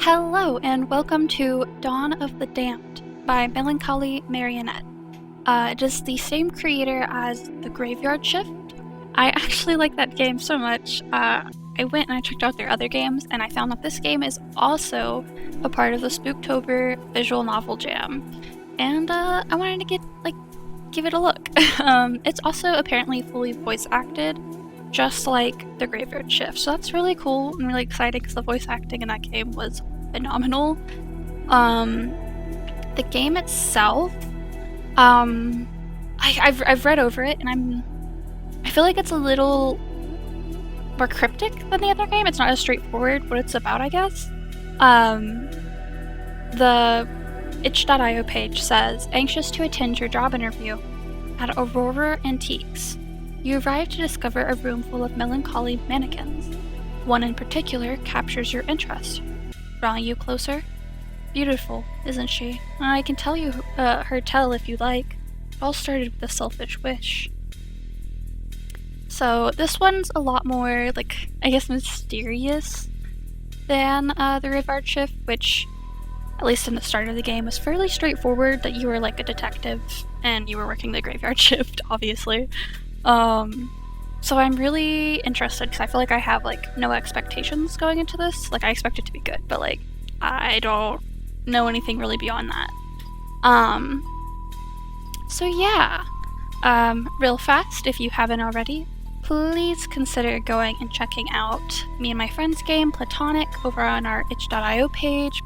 Hello and welcome to Dawn of the Damned by Melancholy Marionette. It is the same creator as The Graveyard Shift. I actually like that game so much. I went and I checked out their other games and I found that this game is also a part of the Spooktober visual novel jam. And I wanted to give it a look. It's also apparently fully voice acted, just like The Graveyard Shift. So that's really cool and really exciting because the voice acting in that game was phenomenal. The game itself, I've read over it and I feel like it's a little more cryptic than the other game. It's not as straightforward what it's about, I guess. The itch.io page says, anxious to attend your job interview at Aurora Antiques. You arrive to discover a room full of melancholy mannequins. One in particular captures your interest, drawing you closer. Beautiful, isn't she? I can tell you her tale if you'd like. It all started with a selfish wish. So this one's a lot more, I guess, mysterious than the Graveyard Shift, which, at least in the start of the game, was fairly straightforward that you were like a detective and you were working the Graveyard Shift, obviously. So I'm really interested because I feel like I have no expectations going into this. I expect it to be good, but I don't know anything really beyond that. So yeah. Real fast, if you haven't already, please consider going and checking out me and my friend's game, Platonic, over on our itch.io page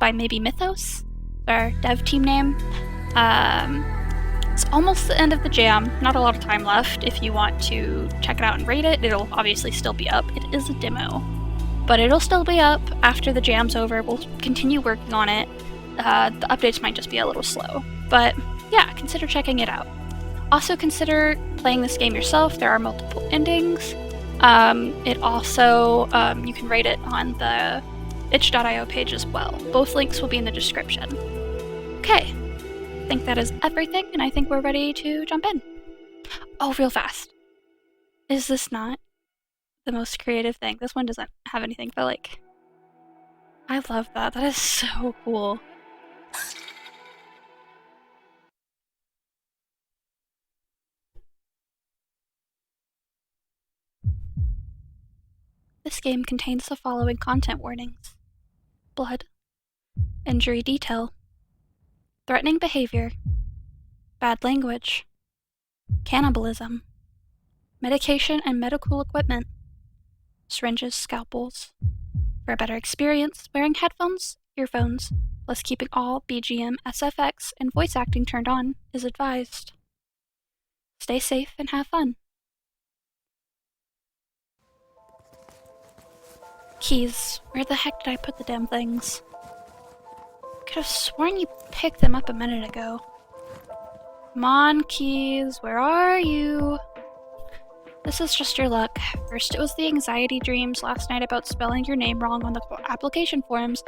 by Maybe Mythos, our dev team name. It's almost the end of the jam, not a lot of time left. If you want to check it out and rate it, it'll obviously still be up. It is a demo, but it'll still be up after the jam's over. We'll continue working on it. The updates might just be a little slow, but yeah, consider checking it out. Also consider playing this game yourself. There are multiple endings. It also, you can rate it on the itch.io page as well. Both links will be in the description. Okay. I think that is everything, and I think we're ready to jump in. Oh, real fast. Is this not the most creative thing? This one doesn't have anything, but I love that. That is so cool. This game contains the following content warnings: blood, injury detail, threatening behavior, bad language, cannibalism, medication and medical equipment, syringes, scalpels. For a better experience, wearing headphones, earphones, plus keeping all BGM, SFX, and voice acting turned on is advised. Stay safe and have fun. Keys. Where the heck did I put the damn things? Could have sworn you picked them up a minute ago. Come on, keys, where are you? This is just your luck. First it was the anxiety dreams last night about spelling your name wrong on the application forms.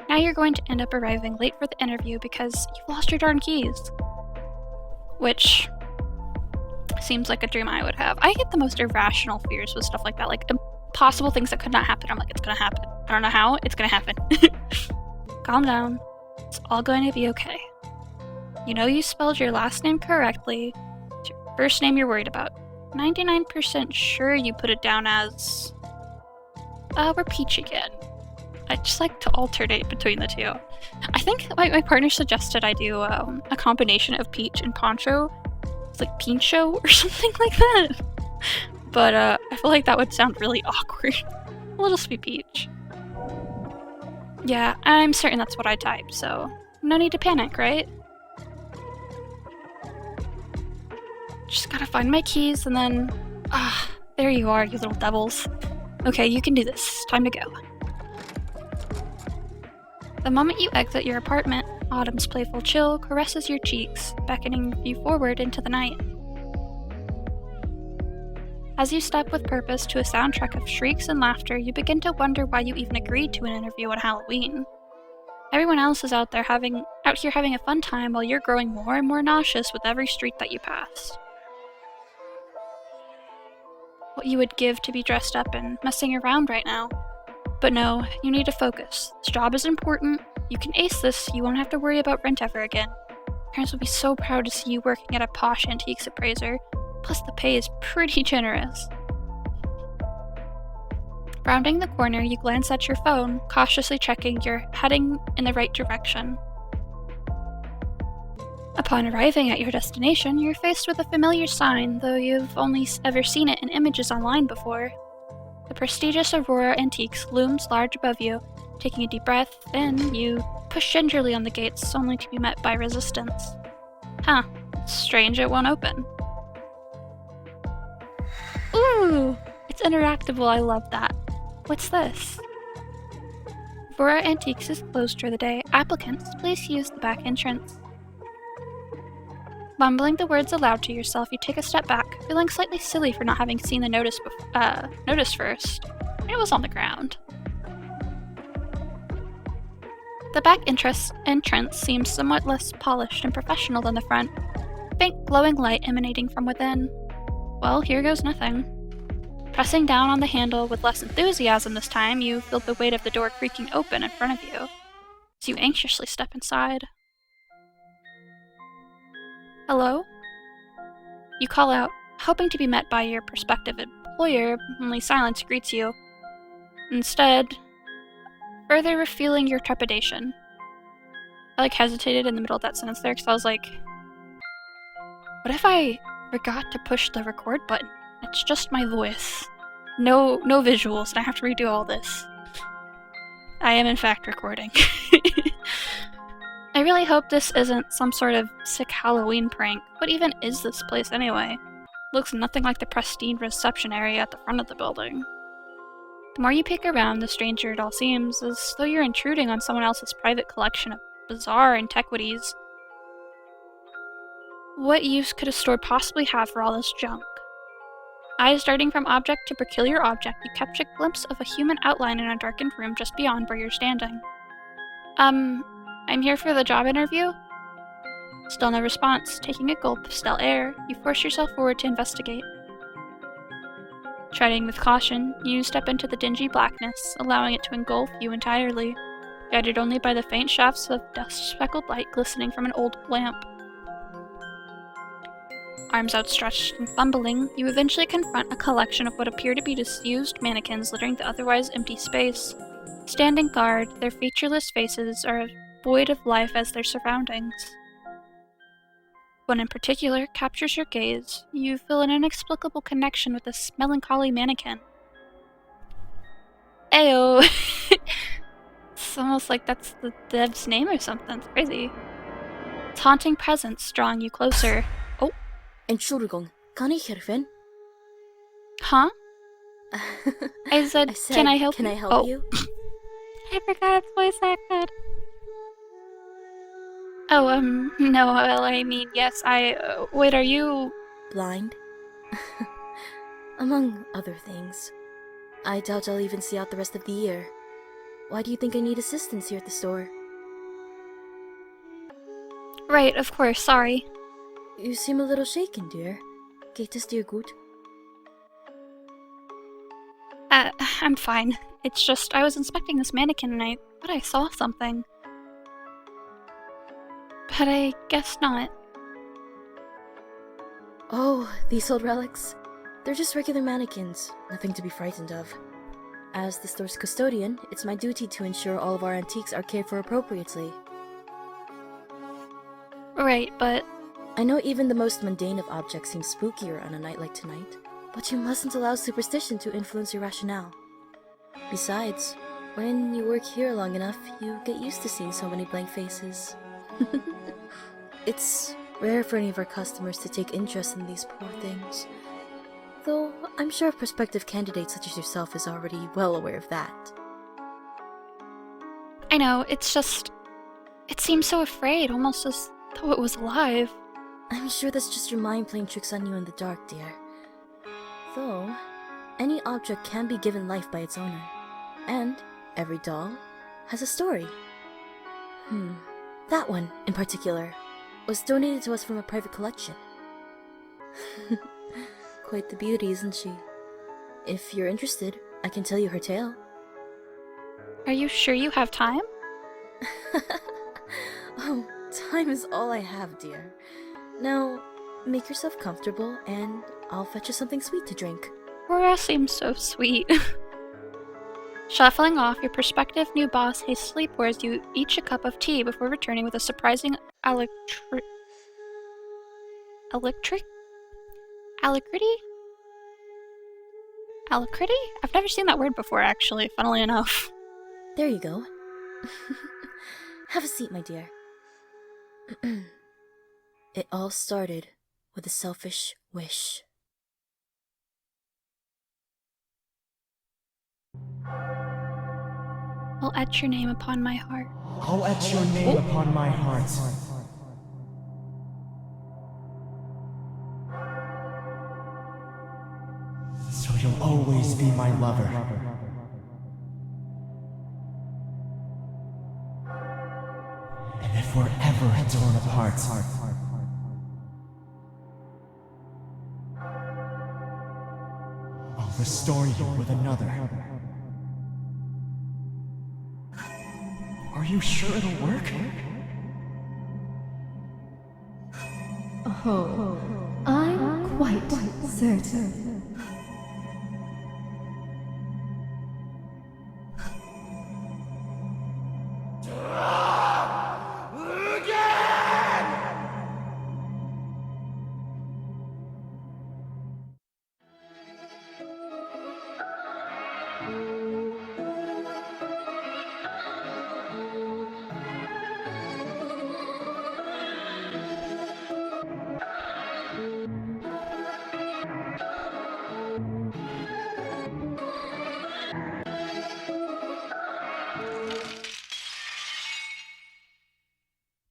Now you're going to end up arriving late for the interview because you've lost your darn keys. Which seems like a dream I would have. I get the most irrational fears with stuff like that, impossible things that could not happen. I'm it's gonna happen. I don't know how, it's gonna happen. Calm down. It's all going to be okay. You know you spelled your last name correctly. It's your first name you're worried about. 99% sure you put it down as... we're Peach again. I just like to alternate between the two. I think my partner suggested I do a combination of Peach and Poncho. It's Pincho or something like that. But I feel like that would sound really awkward. We'll just be Peach. Yeah, I'm certain that's what I typed, so no need to panic, right? Just gotta find my keys and then... there you are, you little devils. Okay, you can do this. Time to go. The moment you exit your apartment, autumn's playful chill caresses your cheeks, beckoning you forward into the night. As you step with purpose to a soundtrack of shrieks and laughter, you begin to wonder why you even agreed to an interview on Halloween. Everyone else is out here having a fun time while you're growing more and more nauseous with every street that you pass. what you would give to be dressed up and messing around right now. But no, you need to focus. This job is important. You can ace this, you won't have to worry about rent ever again. Parents will be so proud to see you working at a posh antiques appraiser. Plus the pay is pretty generous. Rounding the corner, you glance at your phone, cautiously checking you're heading in the right direction. Upon arriving at your destination, you're faced with a familiar sign, though you've only ever seen it in images online before. The prestigious Aurora Antiques looms large above you. Taking a deep breath in, you push gingerly on the gates, only to be met by resistance. Huh, it's strange it won't open. Ooh, it's interactable, I love that. What's this? Aurora Antiques is closed for the day. Applicants, please use the back entrance. Mumbling the words aloud to yourself, you take a step back, feeling slightly silly for not having seen the notice first. It was on the ground. The back entrance seems somewhat less polished and professional than the front. Faint glowing light emanating from within. Well, here goes nothing. Pressing down on the handle with less enthusiasm this time, you feel the weight of the door creaking open in front of you, as you anxiously step inside. Hello? You call out, hoping to be met by your prospective employer, only silence greets you. Instead, further refueling your trepidation. I hesitated in the middle of that sentence there because I was like, what if I forgot to push the record button? It's just my voice. No visuals, and I have to redo all this. I am in fact recording. I really hope this isn't some sort of sick Halloween prank. What even is this place anyway? Looks nothing like the pristine reception area at the front of the building. The more you peek around, the stranger it all seems, as though you're intruding on someone else's private collection of bizarre antiquities. What use could a store possibly have for all this junk? Eyes darting from object to peculiar object, you catch a glimpse of a human outline in a darkened room just beyond where you're standing. I'm here for the job interview? Still no response. Taking a gulp of stale air, you force yourself forward to investigate. Treading with caution, you step into the dingy blackness, allowing it to engulf you entirely, guided only by the faint shafts of dust-speckled light glistening from an old lamp. Arms outstretched and fumbling, you eventually confront a collection of what appear to be disused mannequins littering the otherwise empty space. Standing guard, their featureless faces are as void of life as their surroundings. One in particular captures your gaze. You feel an inexplicable connection with this melancholy mannequin. Ayo! It's almost like that's the dev's name or something. It's crazy. Its haunting presence drawing you closer. Oh. Entschuldigung, kann ich helfen? Huh? I said, can I help you? Can I help you? I forgot its voice acted. Oh, no, well, I mean, yes, wait, are you... Blind? Among other things. I doubt I'll even see out the rest of the year. Why do you think I need assistance here at the store? Right, of course, sorry. You seem a little shaken, dear. Geht es dir gut? I'm fine. It's just, I was inspecting this mannequin and I thought I saw something. But I guess not. Oh, these old relics? They're just regular mannequins, nothing to be frightened of. As the store's custodian, it's my duty to ensure all of our antiques are cared for appropriately. Right, but... I know even the most mundane of objects seems spookier on a night like tonight, but you mustn't allow superstition to influence your rationale. Besides, when you work here long enough, you get used to seeing so many blank faces. It's rare for any of our customers to take interest in these poor things. Though I'm sure a prospective candidate such as yourself is already well aware of that. I know, it's just... It seems so afraid, almost as though it was alive. I'm sure that's just your mind playing tricks on you in the dark, dear. Though, any object can be given life by its owner. And every doll has a story. That one, in particular, was donated to us from a private collection. Quite the beauty, isn't she? If you're interested, I can tell you her tale. Are you sure you have time? Oh, time is all I have, dear. Now, make yourself comfortable, and I'll fetch you something sweet to drink. Aurora seems so sweet. Shuffling off, your prospective new boss hastily pours you each a cup of tea before returning with a surprising alacrity? Alacrity? I've never seen that word before, actually, funnily enough. There you go. Have a seat, my dear. It all started with a selfish wish. I'll etch your name upon my heart. I'll etch your name upon my heart. So you'll always be my lover. And if we're ever torn apart, I'll restore you with another. Are you sure it'll work? Oh, I'm quite certain.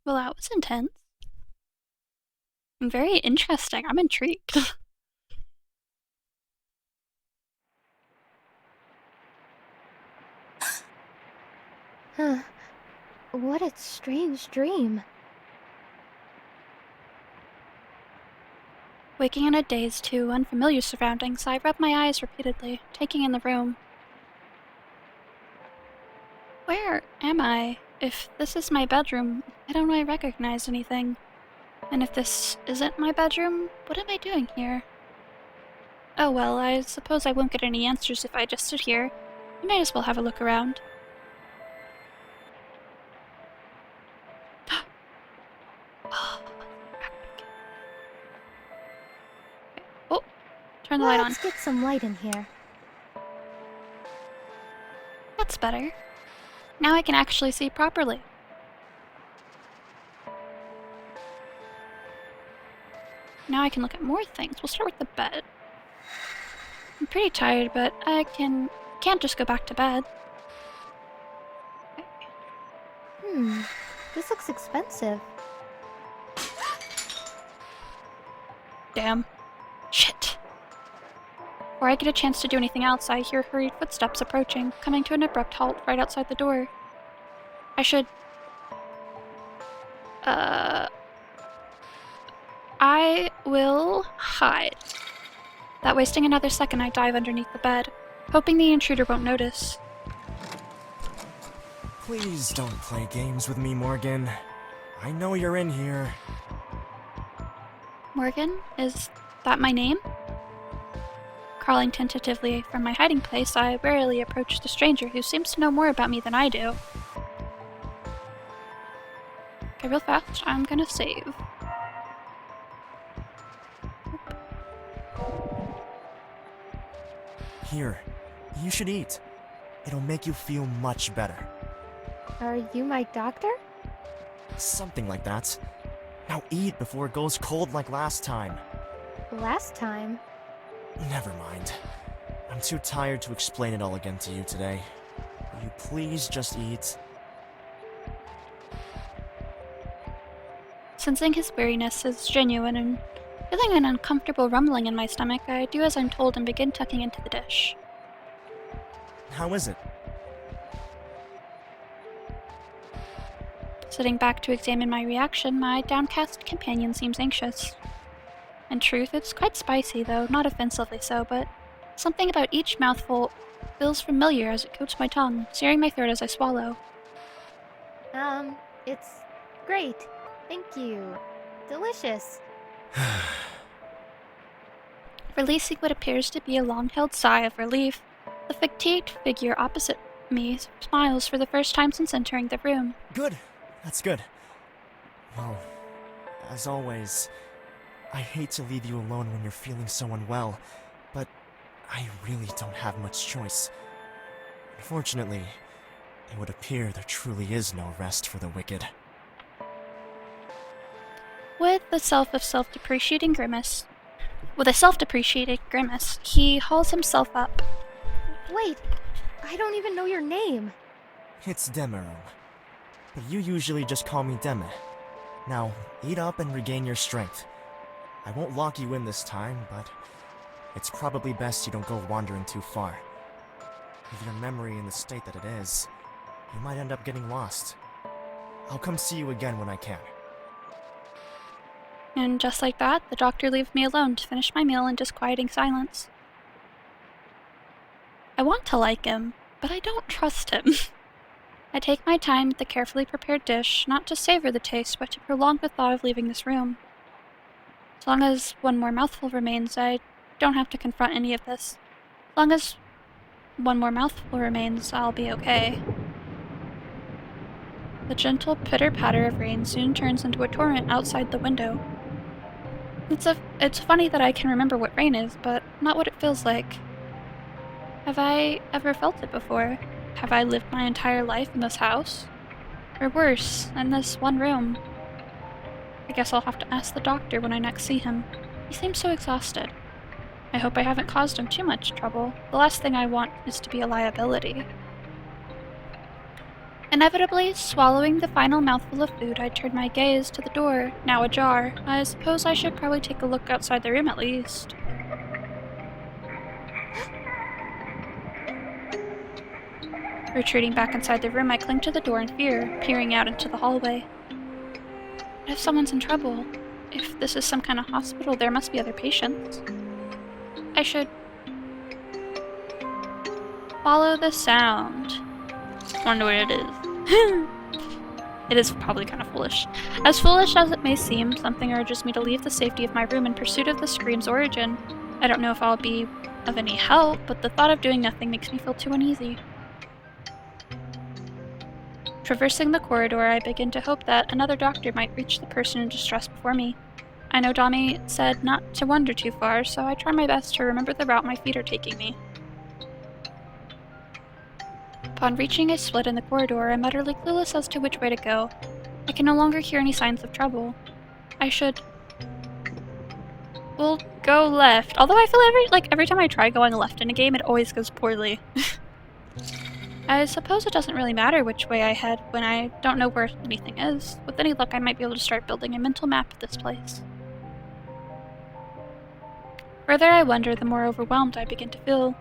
Well, that was intense. Very interesting. I'm intrigued. Huh. What a strange dream. Waking in a daze to unfamiliar surroundings, I rub my eyes repeatedly, taking in the room. Where am I? If this is my bedroom, I don't really recognize anything. And if this isn't my bedroom, what am I doing here? Oh well, I suppose I won't get any answers if I just sit here. I might as well have a look around. Oh, turn the light on. Let's get some light in here. That's better. Now I can actually see properly. Now I can look at more things. We'll start with the bed. I'm pretty tired, but I can't just go back to bed. Okay. This looks expensive. Damn. Shit. Before I get a chance to do anything else, I hear hurried footsteps approaching, coming to an abrupt halt right outside the door. I should... I will hide. Without wasting another second, I dive underneath the bed, hoping the intruder won't notice. Please don't play games with me, Morgan. I know you're in here. Morgan? Is that my name? Crawling tentatively from my hiding place, I warily approach the stranger who seems to know more about me than I do. Okay, real fast, I'm gonna save. Here, you should eat. It'll make you feel much better. Are you my doctor? Something like that. Now eat before it goes cold like last time. Last time? Never mind. I'm too tired to explain it all again to you today. Will you please just eat? Sensing his weariness is genuine and feeling an uncomfortable rumbling in my stomach, I do as I'm told and begin tucking into the dish. How is it? Sitting back to examine my reaction, my downcast companion seems anxious. In truth, it's quite spicy, though not offensively so, but Something about each mouthful feels familiar as it coats my tongue, searing my throat as I swallow. It's great. Thank you. Delicious. Releasing what appears to be a long-held sigh of relief, the fatigued figure opposite me smiles for the first time since entering the room. Good. That's good. Well, as always, I hate to leave you alone when you're feeling so unwell, but I really don't have much choice. Unfortunately, it would appear there truly is no rest for the wicked. With a self-depreciating grimace, he hauls himself up. Wait, I don't even know your name. It's Demero, but you usually just call me Deme. Now, eat up and regain your strength. I won't lock you in this time, but it's probably best you don't go wandering too far. With your memory in the state that it is, you might end up getting lost. I'll come see you again when I can. And just like that, the doctor leaves me alone to finish my meal in disquieting silence. I want to like him, but I don't trust him. I take my time with the carefully prepared dish, not to savor the taste, but to prolong the thought of leaving this room. As long as one more mouthful remains, I don't have to confront any of this. As long as one more mouthful remains, I'll be okay. The gentle pitter-patter of rain soon turns into a torrent outside the window. It's funny that I can remember what rain is, but not what it feels like. Have I ever felt it before? Have I lived my entire life in this house? Or worse, in this one room? I guess I'll have to ask the doctor when I next see him. He seems so exhausted. I hope I haven't caused him too much trouble. The last thing I want is to be a liability. Inevitably, swallowing the final mouthful of food, I turned my gaze to the door, now ajar. I suppose I should probably take a look outside the room at least. Retreating back inside the room, I cling to the door in fear, peering out into the hallway. What if someone's in trouble? If this is some kind of hospital, there must be other patients. I should follow the sound. Wonder where it is. It is probably kind of foolish. As foolish as it may seem, something urges me to leave the safety of my room in pursuit of the scream's origin. I don't know if I'll be of any help, but the thought of doing nothing makes me feel too uneasy. Traversing the corridor, I begin to hope that another doctor might reach the person in distress before me. I know Dami said not to wander too far, so I try my best to remember the route my feet are taking me. Upon reaching a split in the corridor, I'm utterly clueless as to which way to go. I can no longer hear any signs of trouble. We'll go left. Although I feel every time I try going left in a game, it always goes poorly. I suppose it doesn't really matter which way I head when I don't know where anything is. With any luck, I might be able to start building a mental map of this place. The further I wander, the more overwhelmed I begin to feel.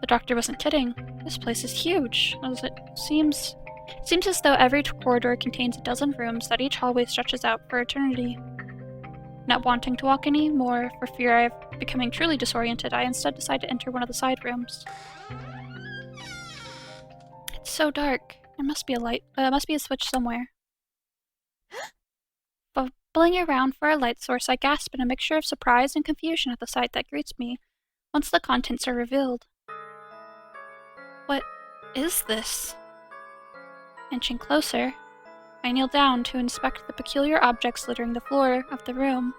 The doctor wasn't kidding. This place is huge, as it seems as though every corridor contains a dozen rooms, that each hallway stretches out for eternity. Not wanting to walk any more for fear of becoming truly disoriented, I instead decide to enter one of the side rooms. It's so dark. There must be a switch somewhere. Fumbling around for a light source, I gasp in a mixture of surprise and confusion at the sight that greets me once the contents are revealed. What is this? Inching closer, I kneel down to inspect the peculiar objects littering the floor of the room.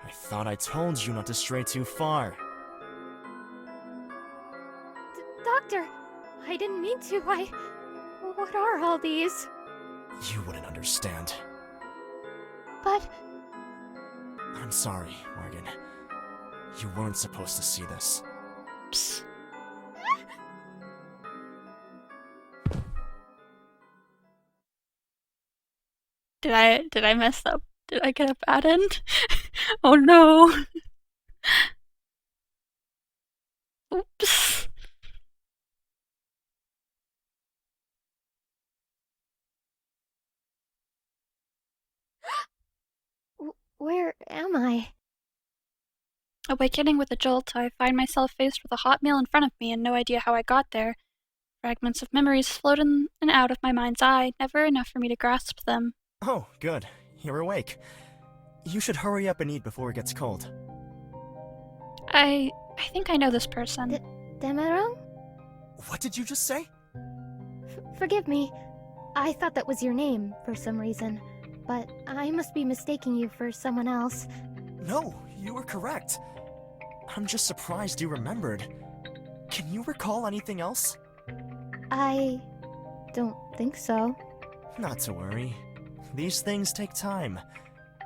I thought I told you not to stray too far. Doctor, I didn't mean to. What are all these? You wouldn't understand. But I'm sorry, Morgan. You weren't supposed to see this. Psst. Did I mess up? Did I get a bad end? Oh no. Oops. where am I? Awakening with a jolt, I find myself faced with a hot meal in front of me and no idea how I got there. Fragments of memories float in and out of my mind's eye, never enough for me to grasp them. Oh, good. You're awake. You should hurry up and eat before it gets cold. I think I know this person. Demeron? What did you just say? Forgive me. I thought that was your name for some reason, but I must be mistaking you for someone else. No, you were correct. I'm just surprised you remembered. Can you recall anything else? I don't think so. Not to worry. These things take time.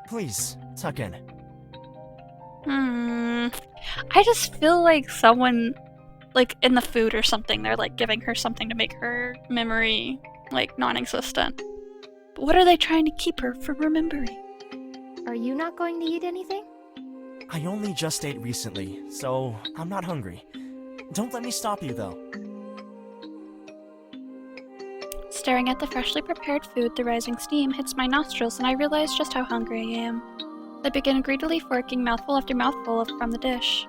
Please, tuck in. I just feel like someone, like, in the food or something, they're, like, giving her something to make her memory, like, non-existent. But what are they trying to keep her from remembering? Are you not going to eat anything? I only just ate recently, so I'm not hungry. Don't let me stop you, though. Staring at the freshly prepared food, the rising steam hits my nostrils and I realize just how hungry I am. I begin greedily forking mouthful after mouthful from the dish.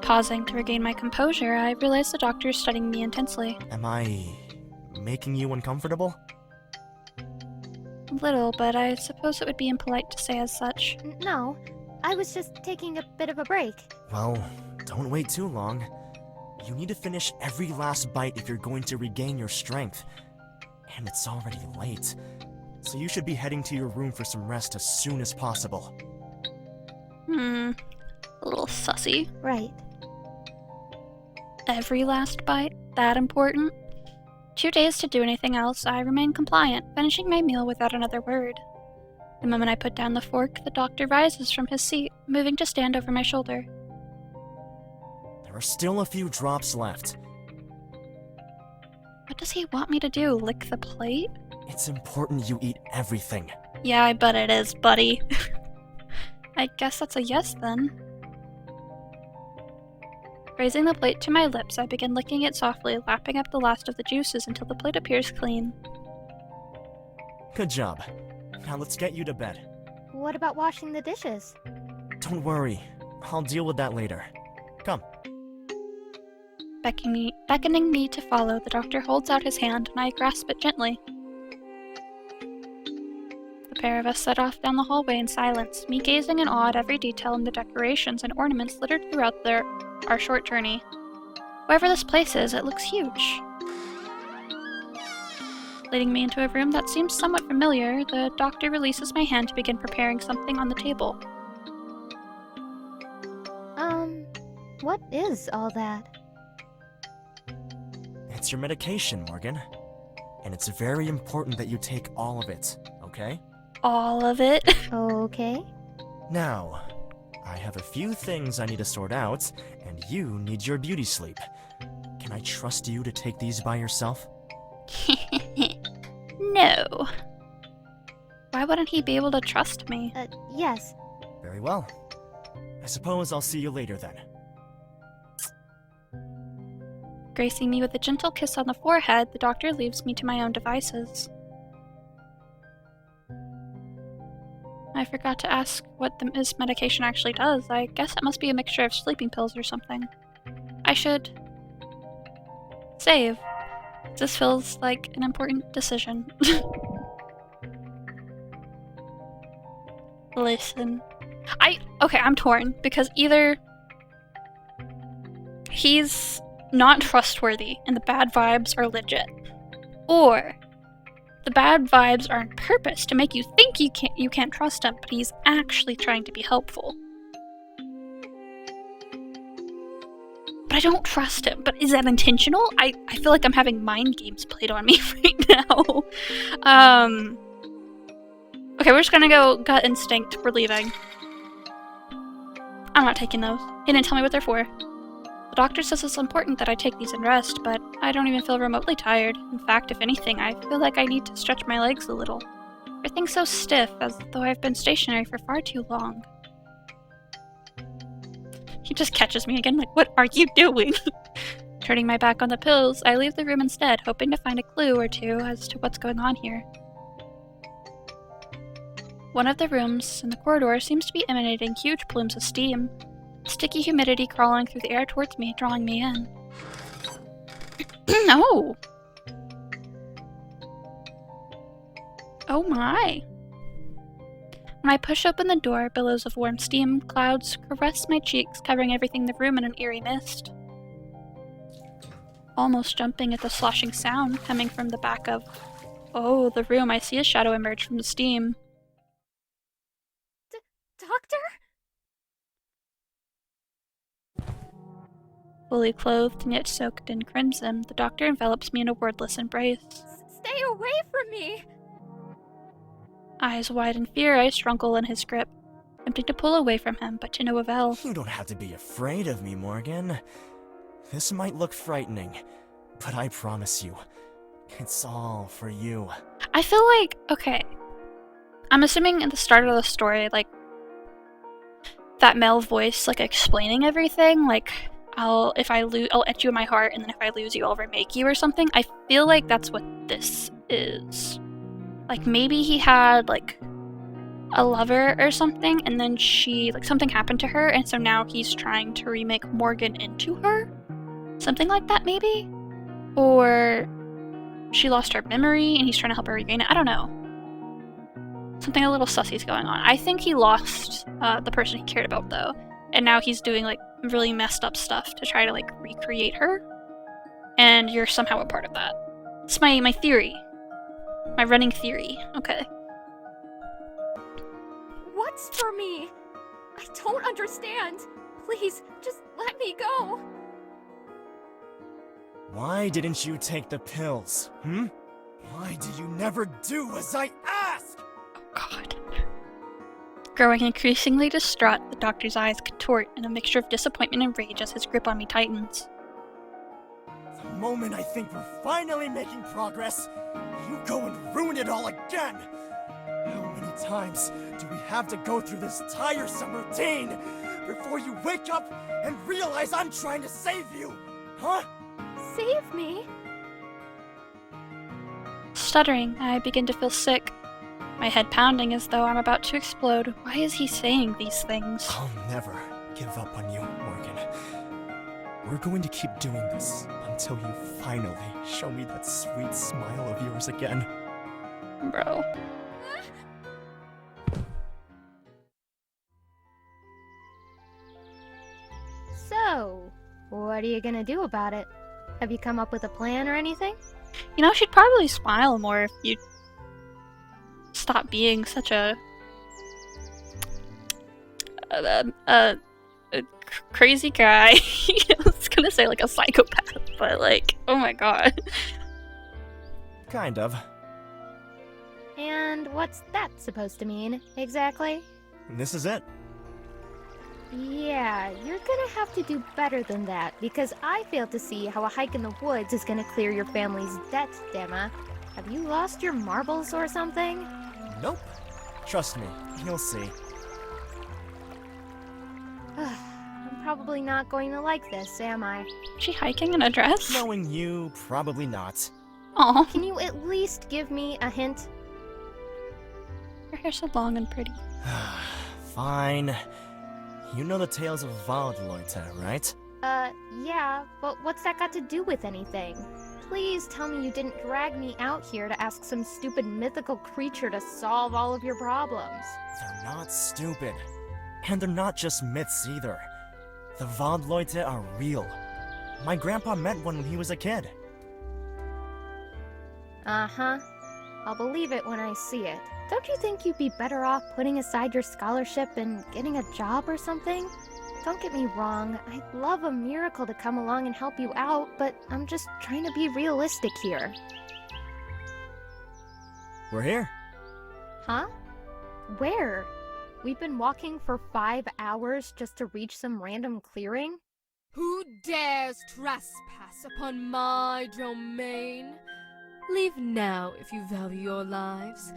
Pausing to regain my composure, I realize the doctor is studying me intensely. Am I making you uncomfortable? A little, but I suppose it would be impolite to say as such. No, I was just taking a bit of a break. Well, don't wait too long. You need to finish every last bite if you're going to regain your strength. And it's already late, so you should be heading to your room for some rest as soon as possible. A little sussy. Right. Every last bite? That important? Too dazed to do anything else, I remain compliant, finishing my meal without another word. The moment I put down the fork, the doctor rises from his seat, moving to stand over my shoulder. There are still a few drops left. What does he want me to do, lick the plate? It's important you eat everything. Yeah, I bet it is, buddy. I guess that's a yes then. Raising the plate to my lips, I begin licking it softly, lapping up the last of the juices until the plate appears clean. Good job. Now let's get you to bed. What about washing the dishes? Don't worry. I'll deal with that later. Come. Beckoning me to follow, the doctor holds out his hand and I grasp it gently. The pair of us set off down the hallway in silence, me gazing in awe at every detail in the decorations and ornaments littered throughout our short journey. Wherever this place is, it looks huge. Leading me into a room that seems somewhat familiar, the doctor releases my hand to begin preparing something on the table. What is all that? It's your medication, Morgan. And it's very important that you take all of it, okay? All of it? Okay. Now, I have a few things I need to sort out, and you need your beauty sleep. Can I trust you to take these by yourself? No. Why wouldn't he be able to trust me? Yes. Very well. I suppose I'll see you later then. Gracing me with a gentle kiss on the forehead, the doctor leaves me to my own devices. I forgot to ask what this medication actually does. I guess it must be a mixture of sleeping pills or something. I should save. This feels like an important decision. Listen. I'm torn, because either he's not trustworthy and the bad vibes are legit, or the bad vibes are on purpose to make you think you can't trust him, but he's actually trying to be helpful. But I don't trust him. But is that intentional? I feel like I'm having mind games played on me right now. Okay, we're just gonna go gut instinct. We're leaving. I'm not taking those. He didn't tell me what they're for. The doctor says it's important that I take these and rest, but I don't even feel remotely tired. In fact, if anything, I feel like I need to stretch my legs a little. Everything's so stiff, as though I've been stationary for far too long. He just catches me again, like, what are you doing? Turning my back on the pills, I leave the room instead, hoping to find a clue or two as to what's going on here. One of the rooms in the corridor seems to be emanating huge plumes of steam. Sticky humidity crawling through the air towards me, drawing me in. Oh! Oh my! When I push open the door, billows of warm steam clouds caress my cheeks, covering everything in the room in an eerie mist. Almost jumping at the sloshing sound coming from the back of, the room, I see a shadow emerge from the steam. Doctor? Fully clothed and yet soaked in crimson, the doctor envelops me in a wordless embrace. Stay away from me! Eyes wide in fear, I struggle in his grip, attempting to pull away from him, but to no avail. You don't have to be afraid of me, Morgan. This might look frightening, but I promise you, it's all for you. I feel like, okay, I'm assuming at the start of the story, like, that male voice, like, explaining everything, like, I'll etch you in my heart, and then if I lose you, I'll remake you or something. I feel like that's what this is. Like, maybe he had, like, a lover or something, and then something happened to her, and so now he's trying to remake Morgan into her? Something like that, maybe? Or she lost her memory, and he's trying to help her regain it. I don't know. Something a little sussy's going on. I think he lost the person he cared about, though, and now he's doing, like, really messed up stuff to try to, like, recreate her, and you're somehow a part of that. It's my theory. My running theory. Okay. What's for me? I don't understand. Please, just let me go. Why didn't you take the pills, Why do you never do as I ask? Oh god. Growing increasingly distraught, the doctor's eyes contort in a mixture of disappointment and rage as his grip on me tightens. The moment I think we're finally making progress, you go and ruin it all again! How many times do we have to go through this tiresome routine before you wake up and realize I'm trying to save you? Huh? Save me? Stuttering, I begin to feel sick. My head pounding as though I'm about to explode. Why is he saying these things? I'll never give up on you, Morgan. We're going to keep doing this until you finally show me that sweet smile of yours again. Bro. So, what are you gonna do about it? Have you come up with a plan or anything? You know, she'd probably smile more if you stop being such a crazy guy. I was gonna say like a psychopath, but like, oh my god. Kind of. And what's that supposed to mean, exactly? This is it. Yeah, you're gonna have to do better than that, because I fail to see how a hike in the woods is gonna clear your family's debt, Demma. Have you lost your marbles or something? Nope. Trust me, you'll see. I'm probably not going to like this, am I? Is she hiking in a dress? Knowing you, probably not. Aw, Can you at least give me a hint? her hair's so long and pretty. Fine. You know the tales of Waldleute, right? Yeah, but what's that got to do with anything? Please tell me you didn't drag me out here to ask some stupid mythical creature to solve all of your problems. They're not stupid. And they're not just myths either. The Waldleute are real. My grandpa met one when he was a kid. Uh-huh. I'll believe it when I see it. Don't you think you'd be better off putting aside your scholarship and getting a job or something? Don't get me wrong, I'd love a miracle to come along and help you out, but I'm just trying to be realistic here. We're here. Huh? Where? We've been walking for 5 hours just to reach some random clearing? Who dares trespass upon my domain? Leave now if you value your lives.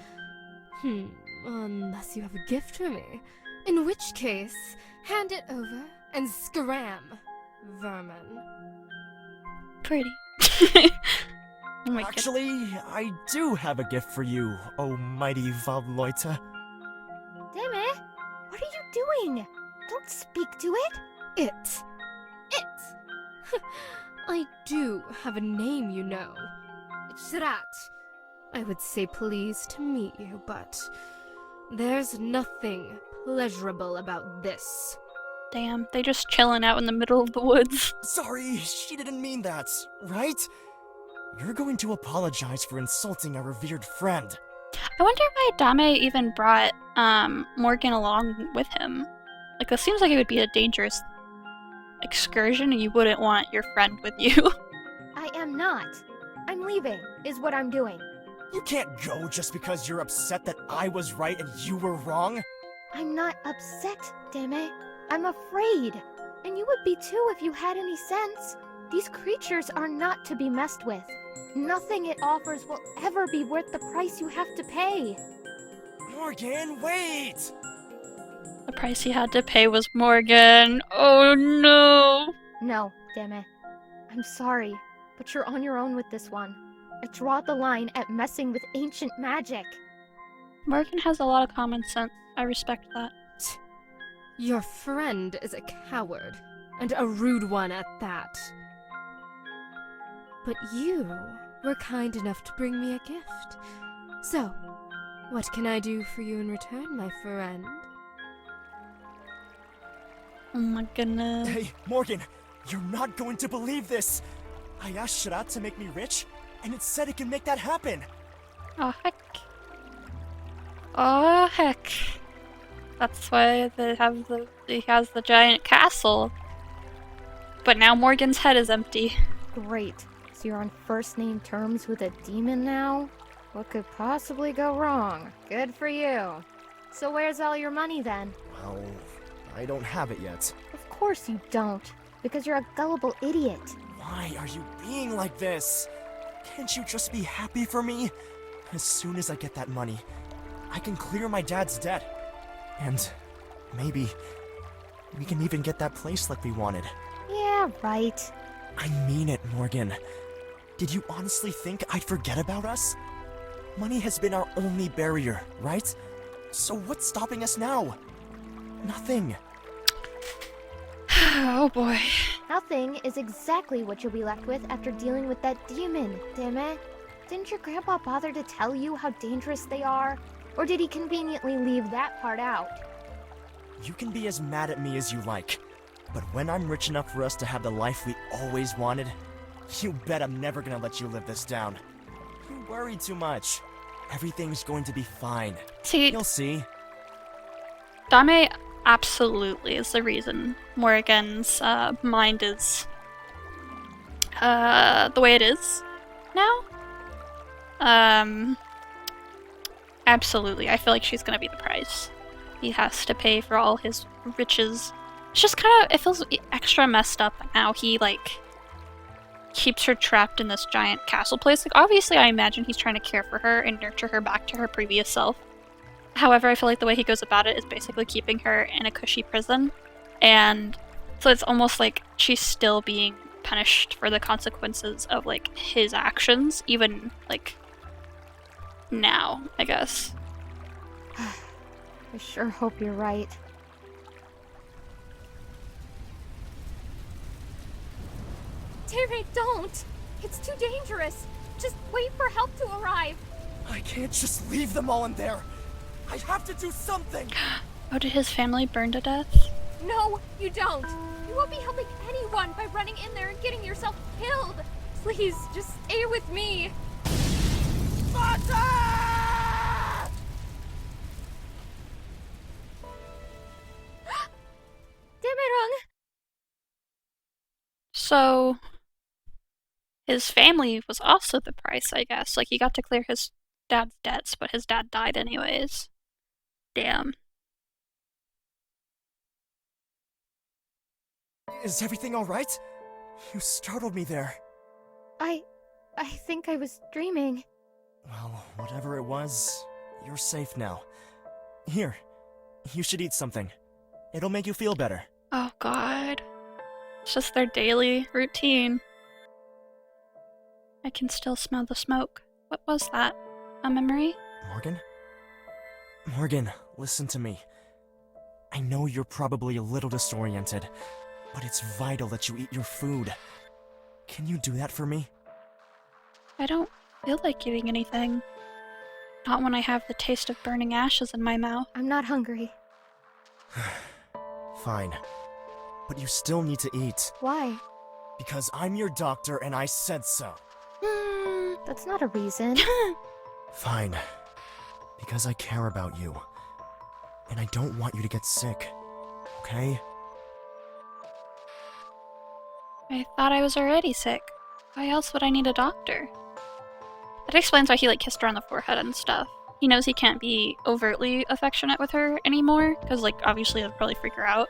Unless you have a gift for me. In which case, hand it over and scram, vermin. Pretty. Oh my god. Actually, I do have a gift for you, oh mighty Waldleute. Deme, what are you doing? Don't speak to it. It. I do have a name, you know. Shrat. I would say pleased to meet you, but there's nothing pleasurable about this. Damn, they just chilling out in the middle of the woods. Sorry, she didn't mean that, right? You're going to apologize for insulting our revered friend. I wonder why Dame even brought Morgan along with him. Like, this seems like it would be a dangerous excursion and you wouldn't want your friend with you. I am not. I'm leaving, is what I'm doing. You can't go just because you're upset that I was right and you were wrong. I'm not upset, Deme. I'm afraid. And you would be too if you had any sense. These creatures are not to be messed with. Nothing it offers will ever be worth the price you have to pay. Morgan, wait! The price he had to pay was Morgan. Oh no! No, Deme. I'm sorry, but you're on your own with this one. I draw the line at messing with ancient magic. Morgan has a lot of common sense. I respect that. Your friend is a coward, and a rude one at that. But you were kind enough to bring me a gift. So, what can I do for you in return, my friend? Oh my goodness. Hey, Morgan, you're not going to believe this! I asked Shrat to make me rich, and it said it can make that happen! Oh heck. Oh heck. That's why he has the giant castle. But now Morgan's head is empty. Great. So you're on first name terms with a demon now? What could possibly go wrong? Good for you. So where's all your money then? Well, I don't have it yet. Of course you don't. Because you're a gullible idiot. Why are you being like this? Can't you just be happy for me? As soon as I get that money, I can clear my dad's debt. And maybe we can even get that place like we wanted. Yeah, right. I mean it, Morgan. Did you honestly think I'd forget about us? Money has been our only barrier, right? So what's stopping us now? Nothing. Oh boy. Nothing is exactly what you'll be left with after dealing with that demon, Deme. Didn't your grandpa bother to tell you how dangerous they are? Or did he conveniently leave that part out? You can be as mad at me as you like, but when I'm rich enough for us to have the life we always wanted, you bet I'm never gonna let you live this down. You worry too much. Everything's going to be fine. See, You'll see. Dame absolutely is the reason Morgan's mind is the way it is now. Absolutely. I feel like she's gonna be the price. He has to pay for all his riches. It's just kind of, it feels extra messed up now. He, like, keeps her trapped in this giant castle place. Like, obviously, I imagine he's trying to care for her and nurture her back to her previous self. However, I feel like the way he goes about it is basically keeping her in a cushy prison. And so it's almost like she's still being punished for the consequences of, like, his actions, even, like, now, I guess. I sure hope you're right. Deme, don't! It's too dangerous! Just wait for help to arrive! I can't just leave them all in there. I have to do something. Oh, did his family burn to death? No, you don't! You won't be helping anyone by running in there and getting yourself killed! Please, just stay with me! Demerung! So, his family was also the price, I guess. Like, he got to clear his dad's debts, but his dad died anyways. Damn. Is everything all right? You startled me there. I think I was dreaming. Well, whatever it was, you're safe now. Here, you should eat something. It'll make you feel better. Oh god. It's just their daily routine. I can still smell the smoke. What was that? A memory? Morgan? Morgan, listen to me. I know you're probably a little disoriented, but it's vital that you eat your food. Can you do that for me? I don't feel like eating anything. Not when I have the taste of burning ashes in my mouth. I'm not hungry. Fine. But you still need to eat. Why? Because I'm your doctor and I said so. That's not a reason. Fine. Because I care about you. And I don't want you to get sick. Okay? I thought I was already sick. Why else would I need a doctor? That explains why he kissed her on the forehead and stuff. He knows he can't be overtly affectionate with her anymore, because obviously it'll probably freak her out.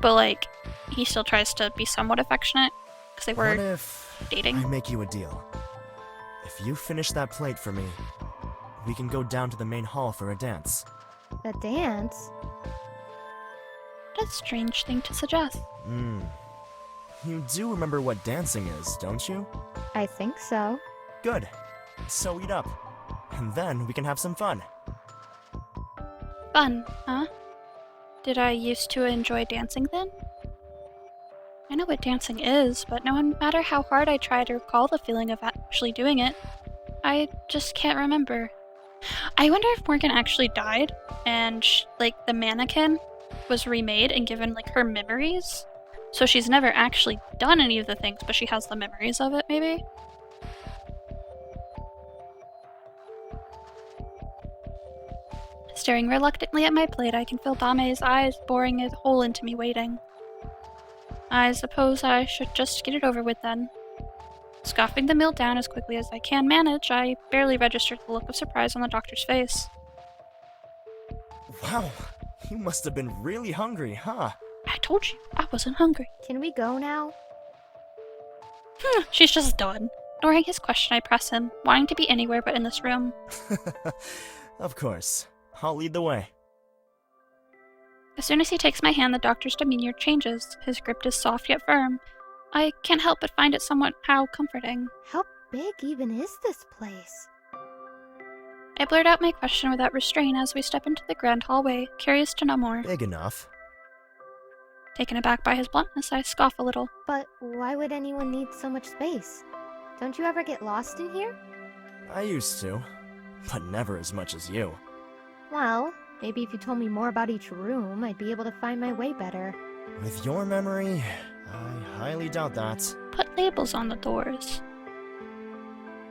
But he still tries to be somewhat affectionate, because they were What if dating. I make you a deal? If you finish that plate for me, we can go down to the main hall for a dance. A dance? What a strange thing to suggest. You do remember what dancing is, don't you? I think so. Good. So eat up. And then we can have some fun. Fun, huh? Did I used to enjoy dancing then? I know what dancing is, but no matter how hard I try to recall the feeling of actually doing it, I just can't remember. I wonder if Morgan actually died, and the mannequin was remade and given her memories. So she's never actually done any of the things, but she has the memories of it, maybe? Staring reluctantly at my plate, I can feel Dame's eyes boring a hole into me, waiting. I suppose I should just get it over with then. Scoffing the meal down as quickly as I can manage, I barely registered the look of surprise on the doctor's face. Wow, you must have been really hungry, huh? I told you, I wasn't hungry. Can we go now? She's just done. Ignoring his question, I press him, wanting to be anywhere but in this room. Of course. I'll lead the way. As soon as he takes my hand, the doctor's demeanor changes. His grip is soft yet firm. I can't help but find it somehow comforting. How big even is this place? I blurt out my question without restraint as we step into the grand hallway, curious to know more. Big enough. Taken aback by his bluntness, I scoff a little. But why would anyone need so much space? Don't you ever get lost in here? I used to, but never as much as you. Well, maybe if you told me more about each room, I'd be able to find my way better. With your memory, I highly doubt that. Put labels on the doors.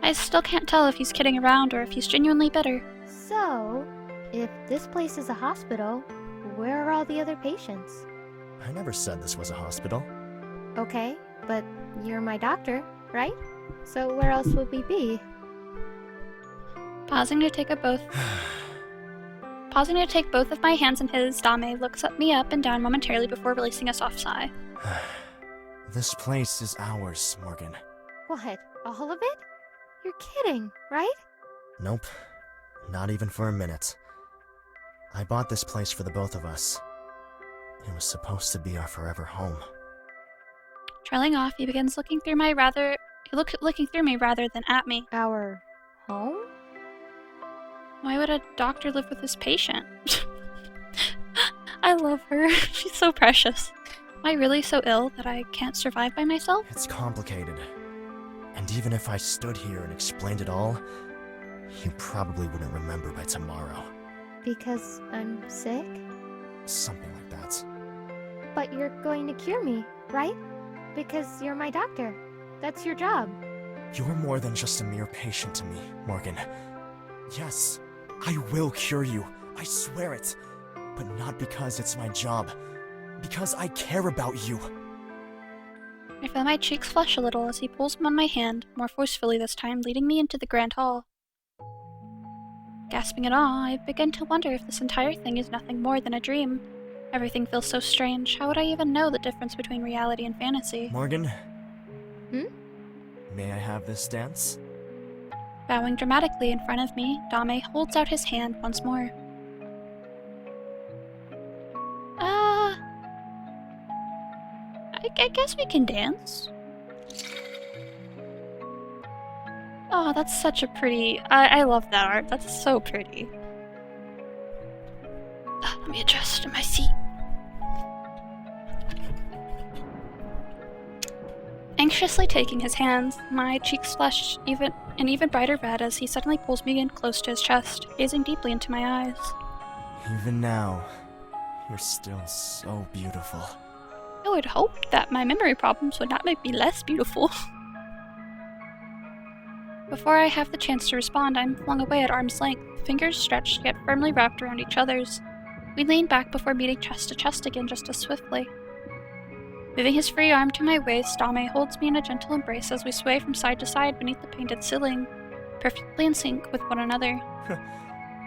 I still can't tell if he's kidding around or if he's genuinely bitter. So, if this place is a hospital, where are all the other patients? I never said this was a hospital. Okay, but you're my doctor, right? So where else would we be? Pausing to take both of my hands in his, Dame looks at me up and down momentarily before releasing a soft sigh. This place is ours, Morgan. What? All of it? You're kidding, right? Nope. Not even for a minute. I bought this place for the both of us. It was supposed to be our forever home. Trailing off, he begins looking through me rather than at me. Our home? Why would a doctor live with his patient? I love her. She's so precious. Am I really so ill that I can't survive by myself? It's complicated. And even if I stood here and explained it all, you probably wouldn't remember by tomorrow. Because I'm sick? Something like that. But you're going to cure me, right? Because you're my doctor. That's your job. You're more than just a mere patient to me, Morgan. Yes, I will cure you. I swear it. But not because it's my job. Because I care about you. I feel my cheeks flush a little as he pulls them on my hand, more forcefully this time, leading me into the grand hall. Gasping in awe, I begin to wonder if this entire thing is nothing more than a dream. Everything feels so strange. How would I even know the difference between reality and fantasy? Morgan? May I have this dance? Bowing dramatically in front of me, Dame holds out his hand once more. I guess we can dance. Oh, that's such a pretty... I love that art. That's so pretty. Let me adjust in my seat. Anxiously taking his hands, my cheeks flush an even brighter red as he suddenly pulls me in close to his chest, gazing deeply into my eyes. Even now, you're still so beautiful. I would hope that my memory problems would not make me less beautiful. Before I have the chance to respond, I'm flung away at arm's length, fingers stretched yet firmly wrapped around each other's. We lean back before meeting chest to chest again just as swiftly. Moving his free arm to my waist, Dame holds me in a gentle embrace as we sway from side to side beneath the painted ceiling, perfectly in sync with one another.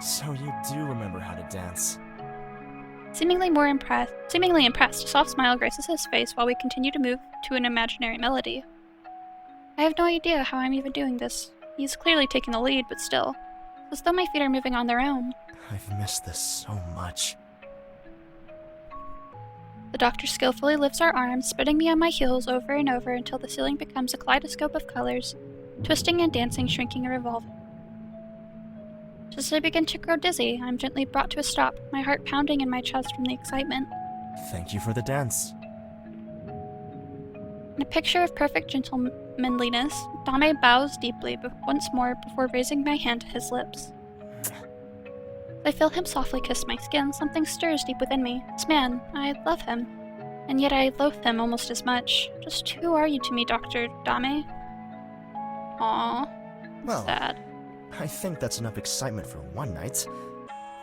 So you do remember how to dance. Seemingly impressed, a soft smile graces his face while we continue to move to an imaginary melody. I have no idea how I'm even doing this. He's clearly taking the lead, but still. It's as though my feet are moving on their own. I've missed this so much. The doctor skillfully lifts our arms, spinning me on my heels over and over until the ceiling becomes a kaleidoscope of colors, twisting and dancing, shrinking and revolving. Just as I begin to grow dizzy, I'm gently brought to a stop, my heart pounding in my chest from the excitement. Thank you for the dance. In a picture of perfect gentlemanliness, Dame bows deeply once more before raising my hand to his lips. As I feel him softly kiss my skin, something stirs deep within me. This man, I love him. And yet I loathe him almost as much. Just who are you to me, Dr. Dame? Aww. Well, Sad. I think that's enough excitement for one night.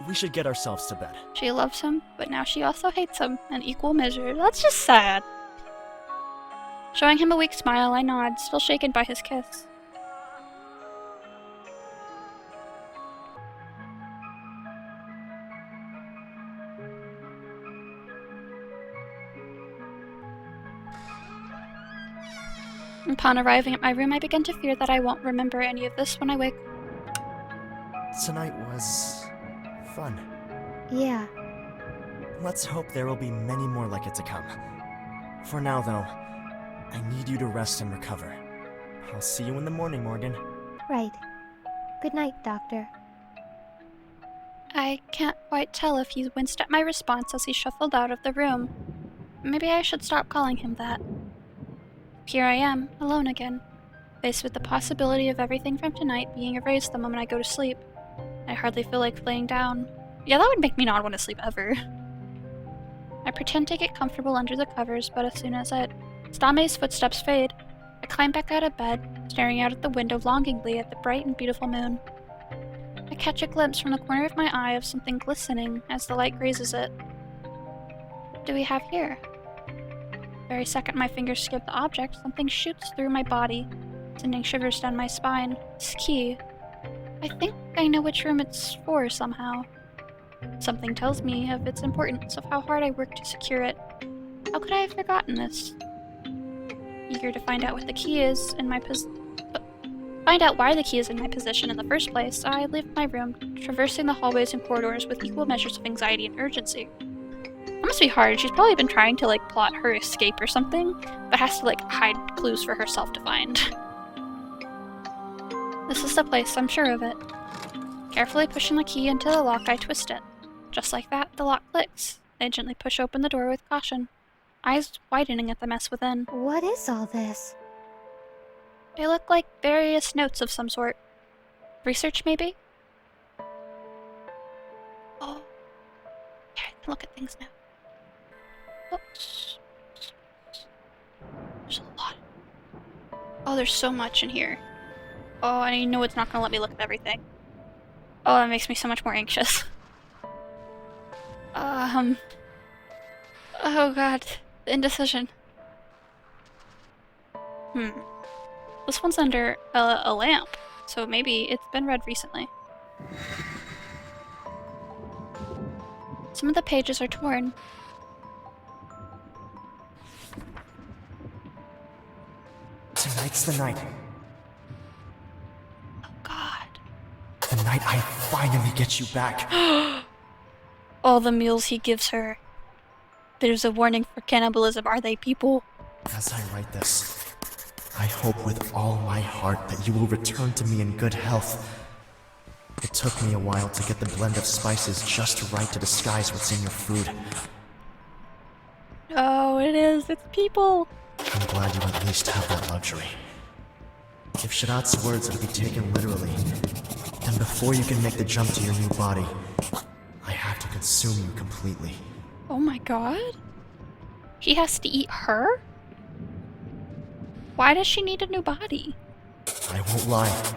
We should get ourselves to bed. She loves him, but now she also hates him in equal measure. That's just sad. Showing him a weak smile, I nod, still shaken by his kiss. Upon arriving at my room, I begin to fear that I won't remember any of this when I wake. Tonight was fun. Yeah. Let's hope there will be many more like it to come. For now, though, I need you to rest and recover. I'll see you in the morning, Morgan. Right. Good night, Doctor. I can't quite tell if he winced at my response as he shuffled out of the room. Maybe I should stop calling him that. Here I am, alone again, faced with the possibility of everything from tonight being erased the moment I go to sleep. I hardly feel like laying down. Yeah, that would make me not want to sleep ever. I pretend to get comfortable under the covers, but as soon as Dame's footsteps fade, I climb back out of bed, staring out at the window longingly at the bright and beautiful moon. I catch a glimpse from the corner of my eye of something glistening as the light grazes it. What do we have here? The very second my fingers skip the object, something shoots through my body, sending shivers down my spine. This key. I think I know which room it's for somehow. Something tells me of its importance, of how hard I worked to secure it. How could I have forgotten this? Eager to find out what the key is in my find out why the key is in my possession in the first place, I leave my room, traversing the hallways and corridors with equal measures of anxiety and urgency. That must be hard. She's probably been trying to plot her escape or something, but has to hide clues for herself to find. This is the place, I'm sure of it. Carefully pushing the key into the lock, I twist it. Just like that, the lock clicks. I gently push open the door with caution, eyes widening at the mess within. What is all this? They look like various notes of some sort. Research, maybe? Oh. Yeah, I can look at things now. Oops. There's a lot. Oh, there's so much in here. Oh, and I know it's not gonna let me look at everything. Oh, that makes me so much more anxious. Oh god. The indecision. This one's under a lamp, so maybe it's been read recently. Some of the pages are torn. Tonight's the night. Oh god. The night I finally get you back. All the meals he gives her. There's a warning for cannibalism, are they, people? As I write this, I hope with all my heart that you will return to me in good health. It took me a while to get the blend of spices just right to disguise what's in your food. Oh, it is. It's people. I'm glad you at least have that luxury. If Shadat's words are to be taken literally, then before you can make the jump to your new body, I have to consume you completely. Oh my god. He has to eat her? Why does she need a new body? I won't lie.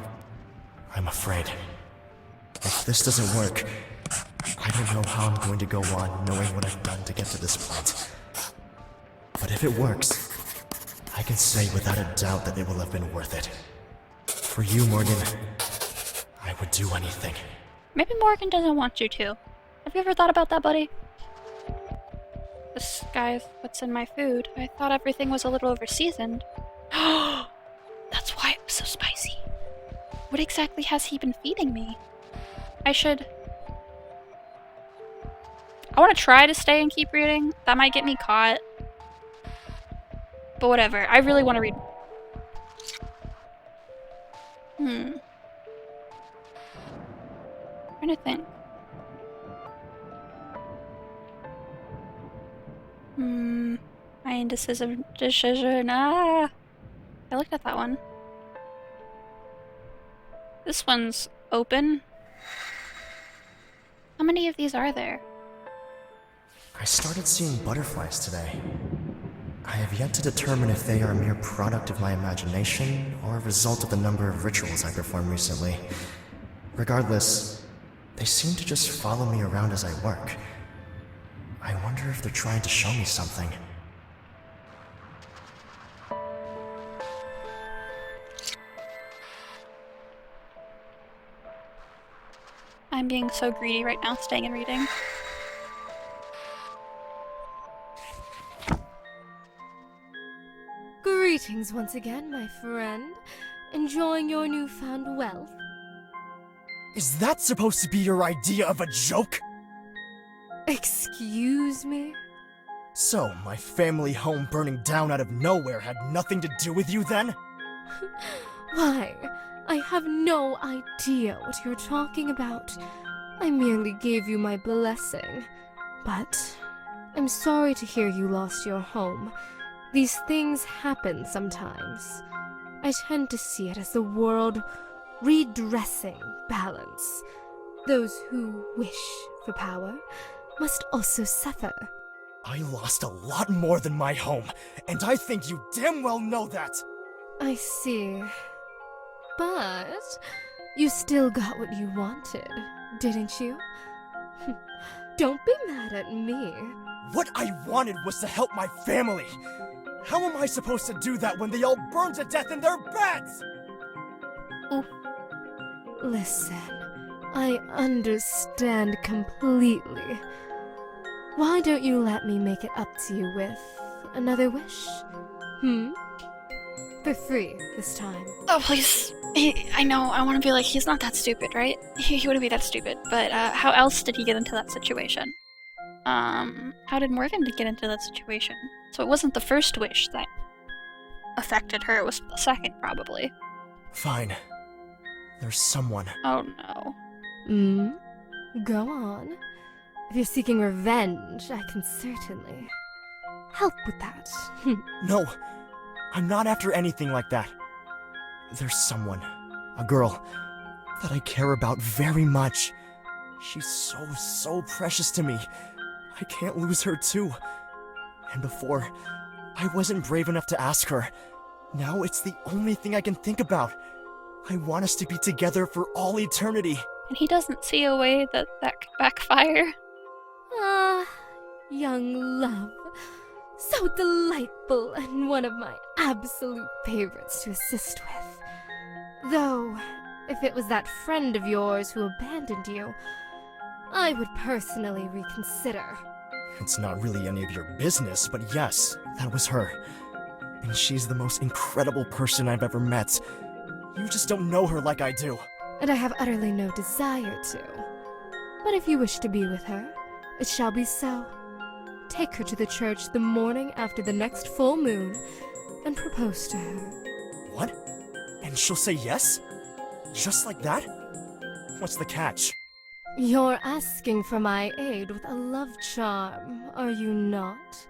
I'm afraid. If this doesn't work, I don't know how I'm going to go on knowing what I've done to get to this point. But if it works, I can say without a doubt that it will have been worth it. For you, Morgan, I would do anything. Maybe Morgan doesn't want you to. Have you ever thought about that, buddy? This guy's what's in my food. I thought everything was a little overseasoned. That's why it was so spicy. What exactly has he been feeding me? I want to try to stay and keep reading. That might get me caught. But whatever. I really want to read. Trying to think. My indecisive decision. I looked at that one. This one's open. How many of these are there? I started seeing butterflies today. I have yet to determine if they are a mere product of my imagination or a result of the number of rituals I performed recently. Regardless, they seem to just follow me around as I work. I wonder if they're trying to show me something. I'm being so greedy right now, staying and reading. Greetings once again, my friend. Enjoying your newfound wealth? Is that supposed to be your idea of a joke? Excuse me? So, my family home burning down out of nowhere had nothing to do with you then? Why, I have no idea what you're talking about. I merely gave you my blessing. But I'm sorry to hear you lost your home. These things happen sometimes. I tend to see it as the world redressing balance. Those who wish for power must also suffer. I lost a lot more than my home, and I think you damn well know that! I see. But you still got what you wanted, didn't you? Don't be mad at me. What I wanted was to help my family! How am I supposed to do that when they all burn to death in their beds? Listen, I understand completely. Why don't you let me make it up to you with another wish? For free this time. Oh, please. I know, I want to be like, he's not that stupid, right? He wouldn't be that stupid, but how else did he get into that situation? How did Morgan get into that situation? So it wasn't the first wish that affected her, it was the second, probably. Fine. There's someone. Oh no. Go on. If you're seeking revenge, I can certainly help with that. No, I'm not after anything like that. There's someone, a girl, that I care about very much. She's so precious to me. I can't lose her too. And before, I wasn't brave enough to ask her. Now it's the only thing I can think about. I want us to be together for all eternity. And he doesn't see a way that could backfire. Ah, young love. So delightful and one of my absolute favorites to assist with. Though, if it was that friend of yours who abandoned you, I would personally reconsider. It's not really any of your business, but yes, that was her. And she's the most incredible person I've ever met. You just don't know her like I do. And I have utterly no desire to. But if you wish to be with her, it shall be so. Take her to the church the morning after the next full moon and propose to her. What? And she'll say yes? Just like that? What's the catch? You're asking for my aid with a love charm, are you not?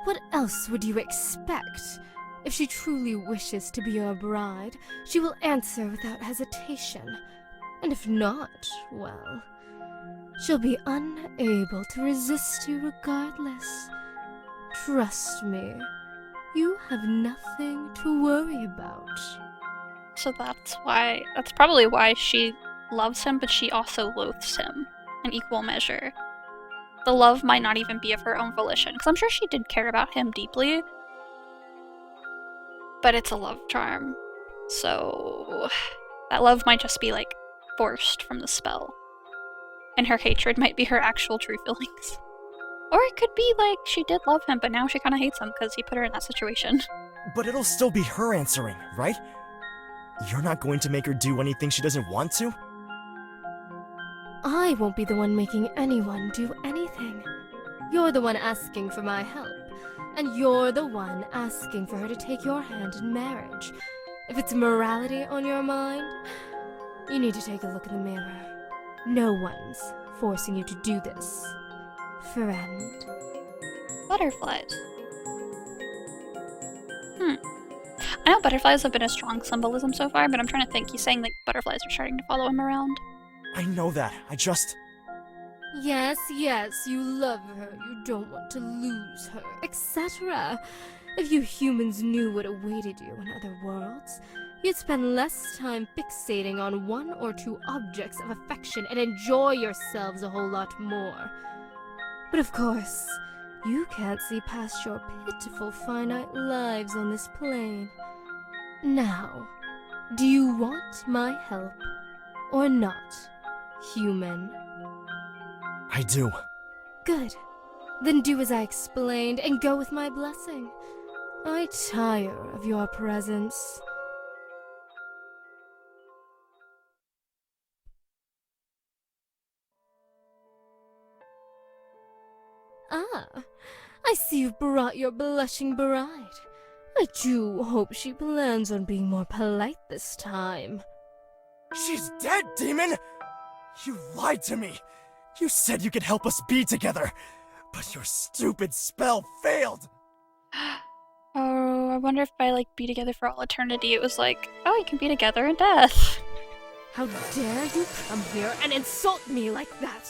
What else would you expect? If she truly wishes to be your bride, she will answer without hesitation. And if not, well, she'll be unable to resist you regardless. Trust me, you have nothing to worry about. So that's probably why she loves him, but she also loathes him in equal measure. The love might not even be of her own volition, because I'm sure she did care about him deeply, but it's a love charm. So that love might just be, like, forced from the spell. And her hatred might be her actual true feelings. Or it could be, like, she did love him, but now she kind of hates him because he put her in that situation. But it'll still be her answering, right? You're not going to make her do anything she doesn't want to? I won't be the one making anyone do anything. You're the one asking for my help, and you're the one asking for her to take your hand in marriage. If it's morality on your mind, you need to take a look in the mirror. No one's forcing you to do this, friend. Butterflies. I know butterflies have been a strong symbolism so far, but I'm trying to think. He's saying, like, butterflies are starting to follow him around. I know that. Yes, you love her, you don't want to lose her, etc. If you humans knew what awaited you in other worlds, you'd spend less time fixating on one or two objects of affection and enjoy yourselves a whole lot more. But of course, you can't see past your pitiful finite lives on this plane. Now, do you want my help or not, human? I do. Good. Then do as I explained and go with my blessing. I tire of your presence. Ah, I see you've brought your blushing bride. I do hope she plans on being more polite this time. She's dead, demon! You lied to me! You said you could help us be together, but your stupid spell failed! Oh, I wonder if by, like, be together for all eternity, it was like, oh, you can be together in death. How dare you come here and insult me like that?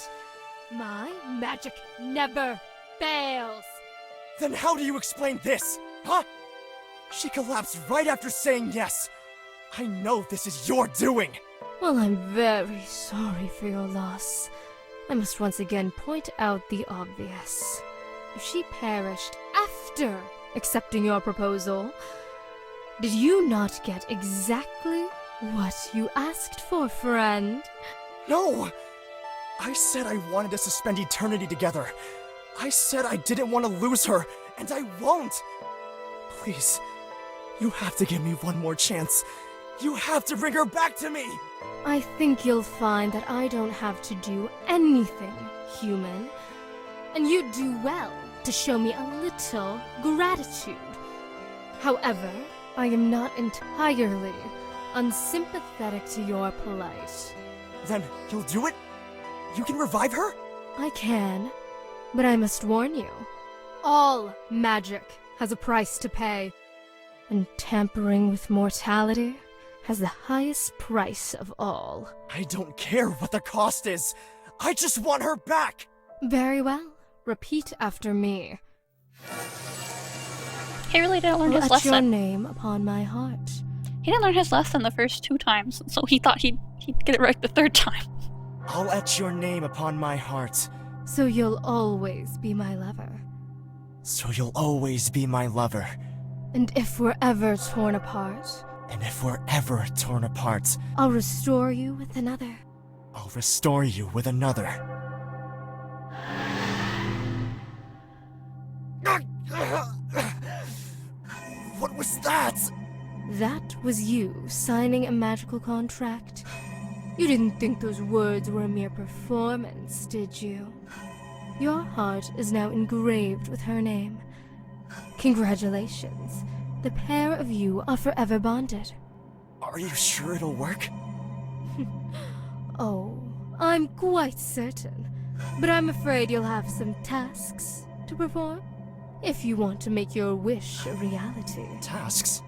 My magic never fails. Then how do you explain this, huh? She collapsed right after saying yes. I know this is your doing. Well, I'm very sorry for your loss. I must once again point out the obvious. If she perished after accepting your proposal, did you not get exactly what you asked for, friend? No! I said I wanted to suspend eternity together. I said I didn't want to lose her, and I won't! Please, you have to give me one more chance. You have to bring her back to me! I think you'll find that I don't have to do anything, human. And you'd do well to show me a little gratitude. However, I am not entirely unsympathetic to your plight. Then you'll do it? You can revive her? I can, but I must warn you. All magic has a price to pay, and tampering with mortality has the highest price of all. I don't care what the cost is. I just want her back! Very well. Repeat after me. He really didn't learn his I'll etch your lesson. name upon my heart. He didn't learn his lesson the first 2 times, so he thought he'd get it right the 3rd time. I'll etch your name upon my heart. So you'll always be my lover. So you'll always be my lover. And if we're ever torn apart, And if we're ever torn apart, I'll restore you with another. I'll restore you with another. What was that? That was you signing a magical contract. You didn't think those words were a mere performance, did you? Your heart is now engraved with her name. Congratulations. The pair of you are forever bonded. Are you sure it'll work? Oh, I'm quite certain. But I'm afraid you'll have some tasks to perform if you want to make your wish a reality. Tasks?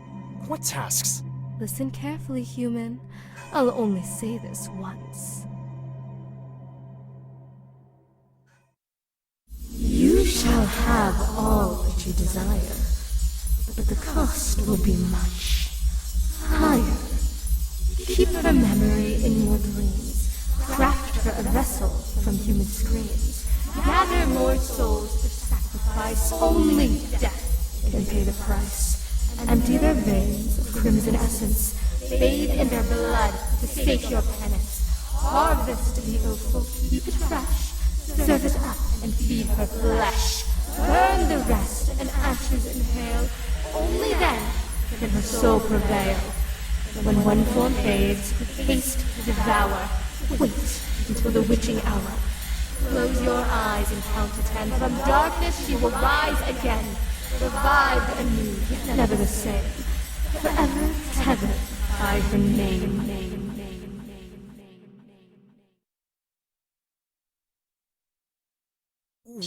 What tasks? Listen carefully, human. I'll only say this once. You shall have all that you desire, but the cost will be much higher. Keep her memory in your dreams. Craft her a vessel from human screams. Gather more souls to sacrifice. Only death can pay the price. Empty their veins of crimson essence. Bathe in their blood to sate your penance. Harvest the offal, keep it fresh. Serve it up and feed her flesh. Burn the rest and ashes inhale. Only then can her soul prevail. When one form fades, haste to devour. Wait until the witching hour. Close your eyes and count to 10. From darkness she will rise again. Revived anew, yet never the same. Forever tethered by her name.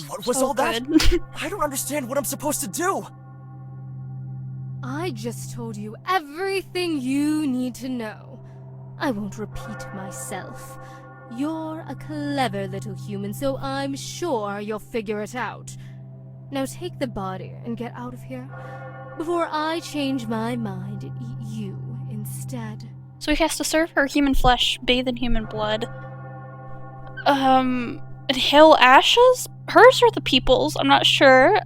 What was So all that? good. I don't understand what I'm supposed to do! I just told you everything you need to know. I won't repeat myself. You're a clever little human, so I'm sure you'll figure it out. Now take the body and get out of here before I change my mind and eat you instead. So he has to serve her human flesh, bathe in human blood. Inhale ashes? Hers or the people's? I'm not sure.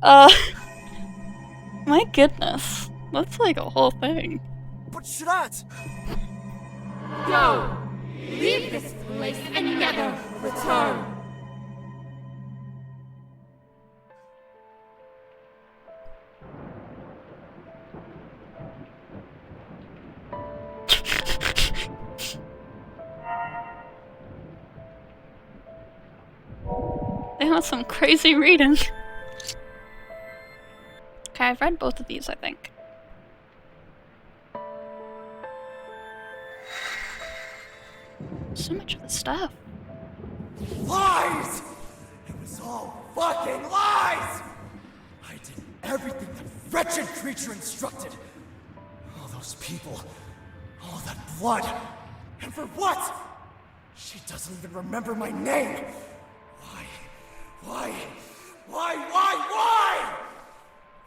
My goodness. That's like a whole thing. But Shrat! Go! Leave this place and never return! They have some crazy reading. Okay, I've read both of these, I think. So much of the stuff. Lies! It was all fucking lies! I did everything that wretched creature instructed. All those people, all that blood, and for what? She doesn't even remember my name. Why?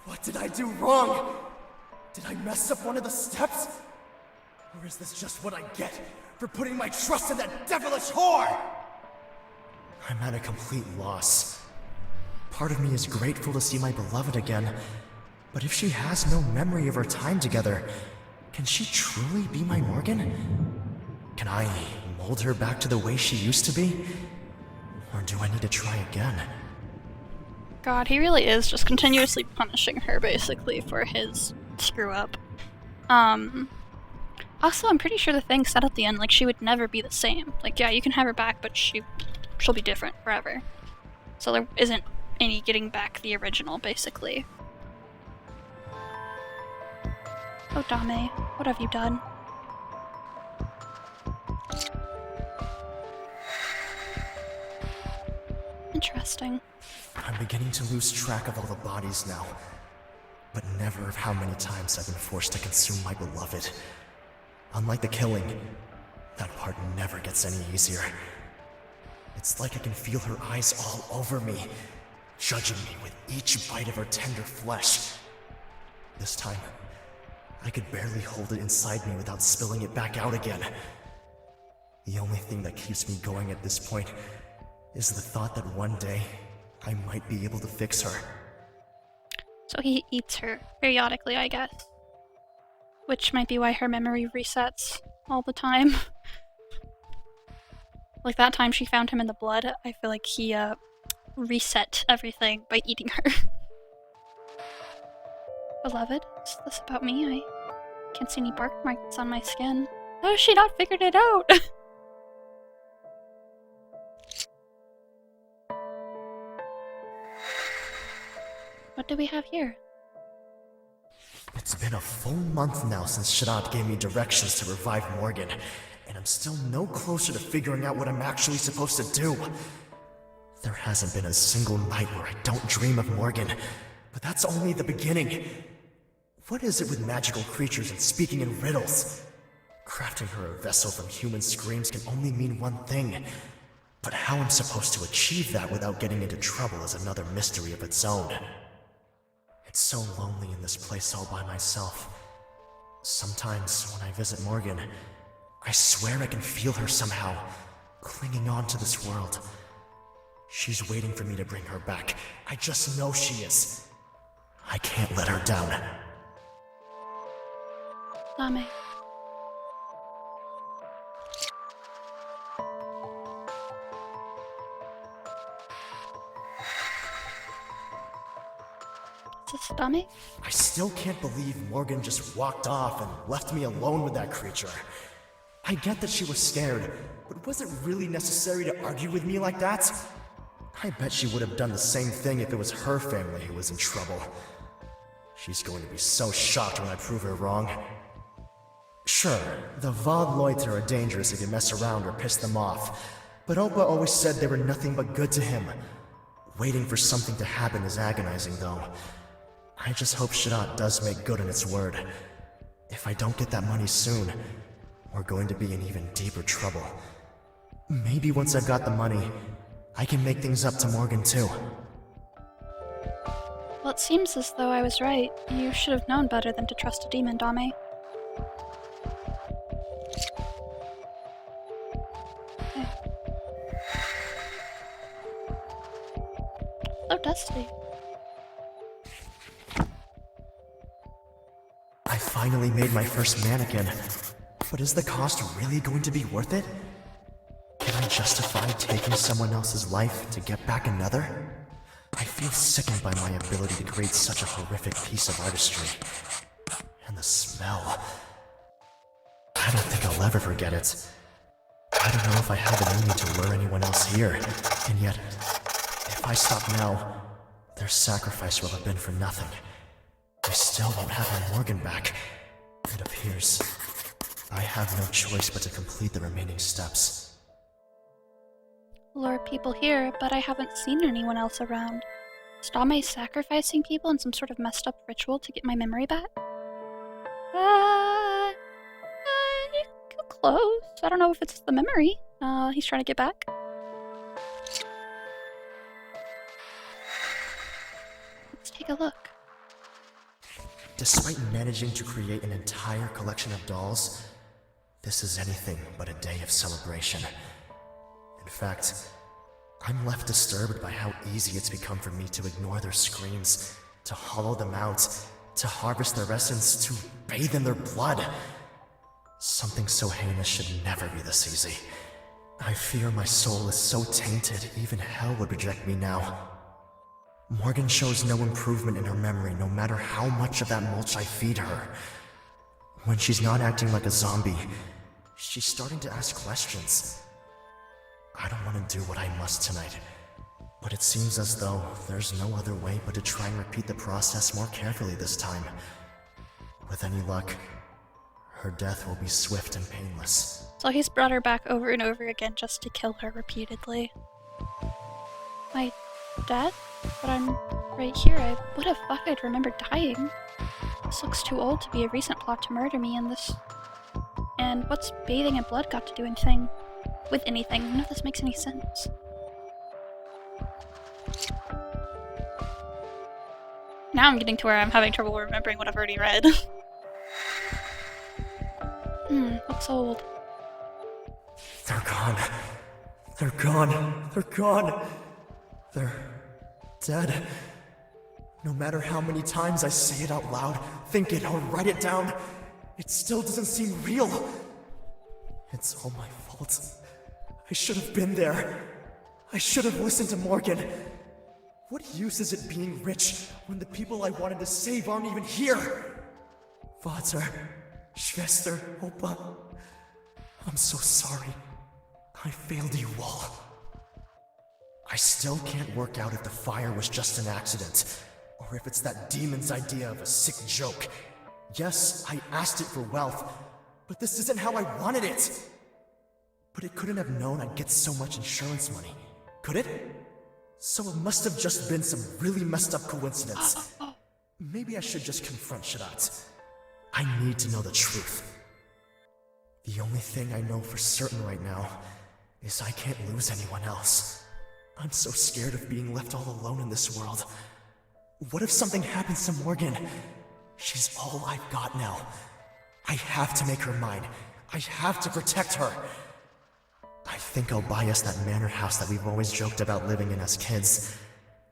What did I do wrong? Did I mess up one of the steps? Or is this just what I get for putting my trust in that devilish whore? I'm at a complete loss. Part of me is grateful to see my beloved again, but if she has no memory of our time together, can she truly be my Morgan? Can I mold her back to the way she used to be? Or do I need to try again? God, he really is just continuously punishing her, basically, for his screw-up. Also, I'm pretty sure the thing said at the end, like, she would never be the same. Like, yeah, you can have her back, but she'll be different forever. So there isn't any getting back the original, basically. Oh, Dame, what have you done? Interesting. I'm beginning to lose track of all the bodies now, but never of how many times I've been forced to consume my beloved. Unlike the killing, that part never gets any easier. It's like I can feel her eyes all over me, judging me with each bite of her tender flesh. This time, I could barely hold it inside me without spilling it back out again. The only thing that keeps me going at this point is the thought that one day, I might be able to fix her. So he eats her periodically, I guess. Which might be why her memory resets all the time. Like that time she found him in the blood, I feel like he reset everything by eating her. Beloved, is this about me? I can't see any birthmarks on my skin. How has she not figured it out? What do we have here? It's been a full month now since Shadad gave me directions to revive Morgan, and I'm still no closer to figuring out what I'm actually supposed to do. There hasn't been a single night where I don't dream of Morgan, but that's only the beginning. What is it with magical creatures and speaking in riddles? Crafting her a vessel from human screams can only mean one thing, but how I'm supposed to achieve that without getting into trouble is another mystery of its own. It's so lonely in this place all by myself. Sometimes, when I visit Morgan, I swear I can feel her somehow, clinging on to this world. She's waiting for me to bring her back. I just know she is. I can't let her down. Dame. Is this Dame? I still can't believe Morgan just walked off and left me alone with that creature. I get that she was scared, but was it really necessary to argue with me like that? I bet she would have done the same thing if it was her family who was in trouble. She's going to be so shocked when I prove her wrong. Sure, the Vodloiter are dangerous if you mess around or piss them off, but Opa always said they were nothing but good to him. Waiting for something to happen is agonizing, though. I just hope Shadat does make good on its word. If I don't get that money soon, we're going to be in even deeper trouble. Maybe once I've got the money, I can make things up to Morgan too. Well, it seems as though I was right. You should have known better than to trust a demon, Dame. Okay. So dusty. I finally made my first mannequin, but is the cost really going to be worth it? Can I justify taking someone else's life to get back another? I feel sickened by my ability to create such a horrific piece of artistry. And the smell. I don't think I'll ever forget it. I don't know if I have it in me to lure anyone else here, and yet, if I stop now, their sacrifice will have been for nothing. I still won't have my Morgan back. It appears I have no choice but to complete the remaining steps. Lure people here, but I haven't seen anyone else around. Is Dame sacrificing people in some sort of messed up ritual to get my memory back? Close. I don't know if it's the memory he's trying to get back. Let's take a look. Despite managing to create an entire collection of dolls, this is anything but a day of celebration. In fact, I'm left disturbed by how easy it's become for me to ignore their screams, to hollow them out, to harvest their essence, to bathe in their blood. Something so heinous should never be this easy. I fear my soul is so tainted, even hell would reject me now. Morgan shows no improvement in her memory, no matter how much of that mulch I feed her. When she's not acting like a zombie, she's starting to ask questions. I don't want to do what I must tonight, but it seems as though there's no other way but to try and repeat the process more carefully this time. With any luck, her death will be swift and painless. So he's brought her back over and over again just to kill her repeatedly. My dad? But I'm right here. What the fuck? I'd remember dying. This looks too old to be a recent plot to murder me, and what's bathing in blood got to do with anything? None of this makes any sense. Now I'm getting to where I'm having trouble remembering what I've already read. Looks old. They're gone. They're gone. They're gone. They're dead. No matter how many times I say it out loud, think it, or write it down, it still doesn't seem real. It's all my fault. I should have been there. I should have listened to Morgan. What use is it being rich when the people I wanted to save aren't even here? Vater, Schwester, Opa, I'm so sorry. I failed you all. I still can't work out if the fire was just an accident, or if it's that demon's idea of a sick joke. Yes, I asked it for wealth, but this isn't how I wanted it. But it couldn't have known I'd get so much insurance money, could it? So it must have just been some really messed up coincidence. Maybe I should just confront Sharat. I need to know the truth. The only thing I know for certain right now is I can't lose anyone else. I'm so scared of being left all alone in this world. What if something happens to Morgan? She's all I've got now. I have to make her mine. I have to protect her. I think I'll buy us that manor house that we've always joked about living in as kids,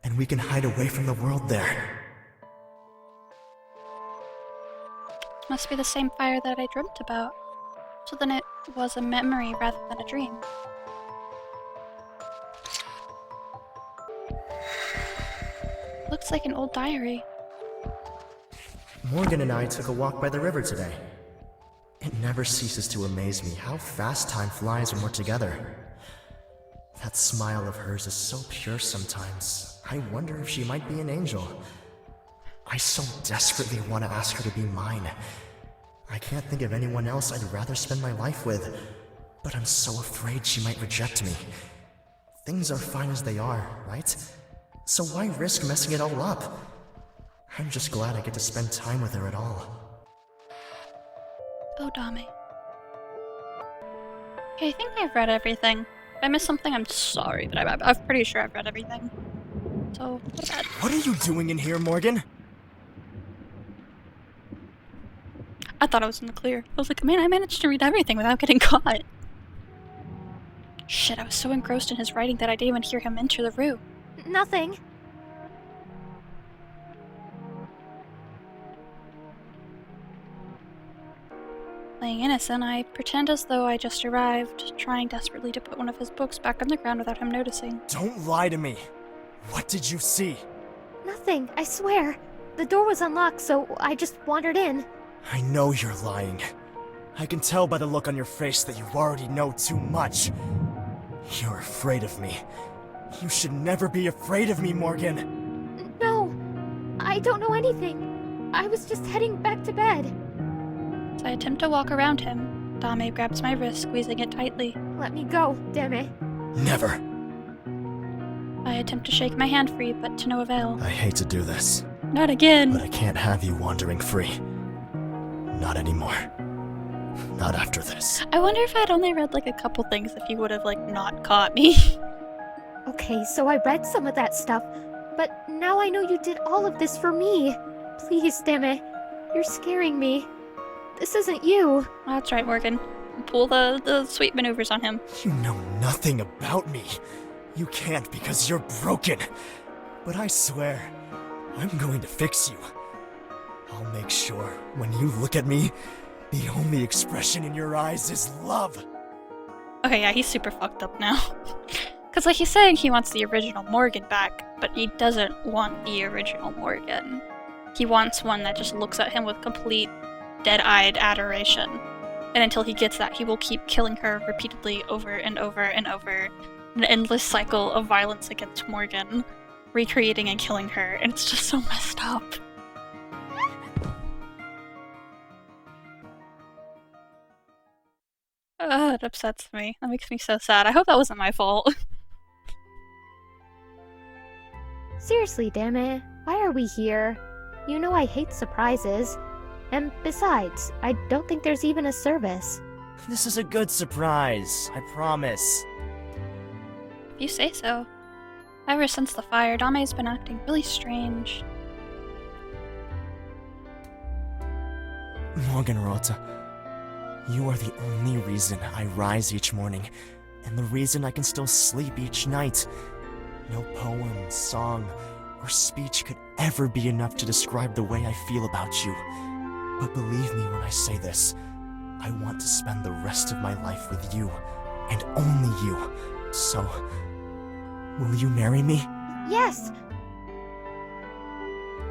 and we can hide away from the world there. Must be the same fire that I dreamt about. So then it was a memory rather than a dream. Looks like an old diary. Morgan and I took a walk by the river today. It never ceases to amaze me how fast time flies when we're together. That smile of hers is so pure sometimes. I wonder if she might be an angel. I so desperately want to ask her to be mine. I can't think of anyone else I'd rather spend my life with, but I'm so afraid she might reject me. Things are fine as they are, right? So why risk messing it all up? I'm just glad I get to spend time with her at all. Oh, Dame. Okay, I think I've read everything. If I missed something, I'm sorry, but I'm pretty sure I've read everything. So, what about... What are you doing in here, Morgan? I thought I was in the clear. I was like, man, I managed to read everything without getting caught. Shit, I was so engrossed in his writing that I didn't even hear him enter the room. Nothing. Playing innocent, I pretend as though I just arrived, trying desperately to put one of his books back on the ground without him noticing. Don't lie to me. What did you see? Nothing, I swear. The door was unlocked, so I just wandered in. I know you're lying. I can tell by the look on your face that you already know too much. You're afraid of me. You should never be afraid of me, Morgan. No, I don't know anything. I was just heading back to bed. As I attempt to walk around him, Dame grabs my wrist, squeezing it tightly. Let me go, damn it. Never. I attempt to shake my hand free, but to no avail. I hate to do this, Not again! but I can't have you wandering free. Not anymore. Not after this. I wonder if I'd only read like a couple things if he would have like not caught me. Okay, so I read some of that stuff, but now I know you did all of this for me. Please, damn it. You're scaring me. This isn't you. That's right, Morgan. Pull the sweet maneuvers on him. You know nothing about me. You can't because you're broken. But I swear, I'm going to fix you. I'll make sure when you look at me, the only expression in your eyes is love. Okay, yeah, he's super fucked up now. Because like he's saying he wants the original Morgan back, but he doesn't want the original Morgan. He wants one that just looks at him with complete dead-eyed adoration. And until he gets that, he will keep killing her repeatedly over and over and over. An endless cycle of violence against Morgan, recreating and killing her, and it's just so messed up. It upsets me. That makes me so sad. I hope that wasn't my fault. Seriously, damn it. Why are we here? You know I hate surprises. And besides, I don't think there's even a service. This is a good surprise, I promise. If you say so. Ever since the fire, Dame's been acting really strange. Morgan Rota, you are the only reason I rise each morning, and the reason I can still sleep each night. No poem, song, or speech could ever be enough to describe the way I feel about you. But believe me when I say this, I want to spend the rest of my life with you, and only you. So, will you marry me? Yes!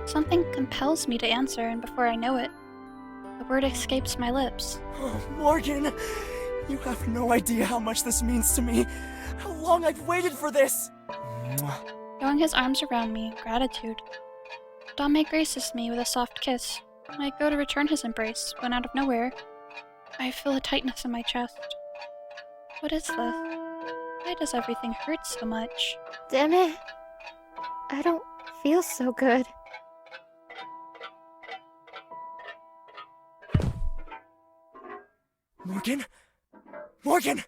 Something compels me to answer, and before I know it, the word escapes my lips. Oh, Morgan! You have no idea how much this means to me. How long I've waited for this! Mwah. Throwing his arms around me, gratitude. Dame graces me with a soft kiss. I go to return his embrace, when out of nowhere, I feel a tightness in my chest. What is this? Why does everything hurt so much? Damn it. I don't feel so good. Morgan? Morgan!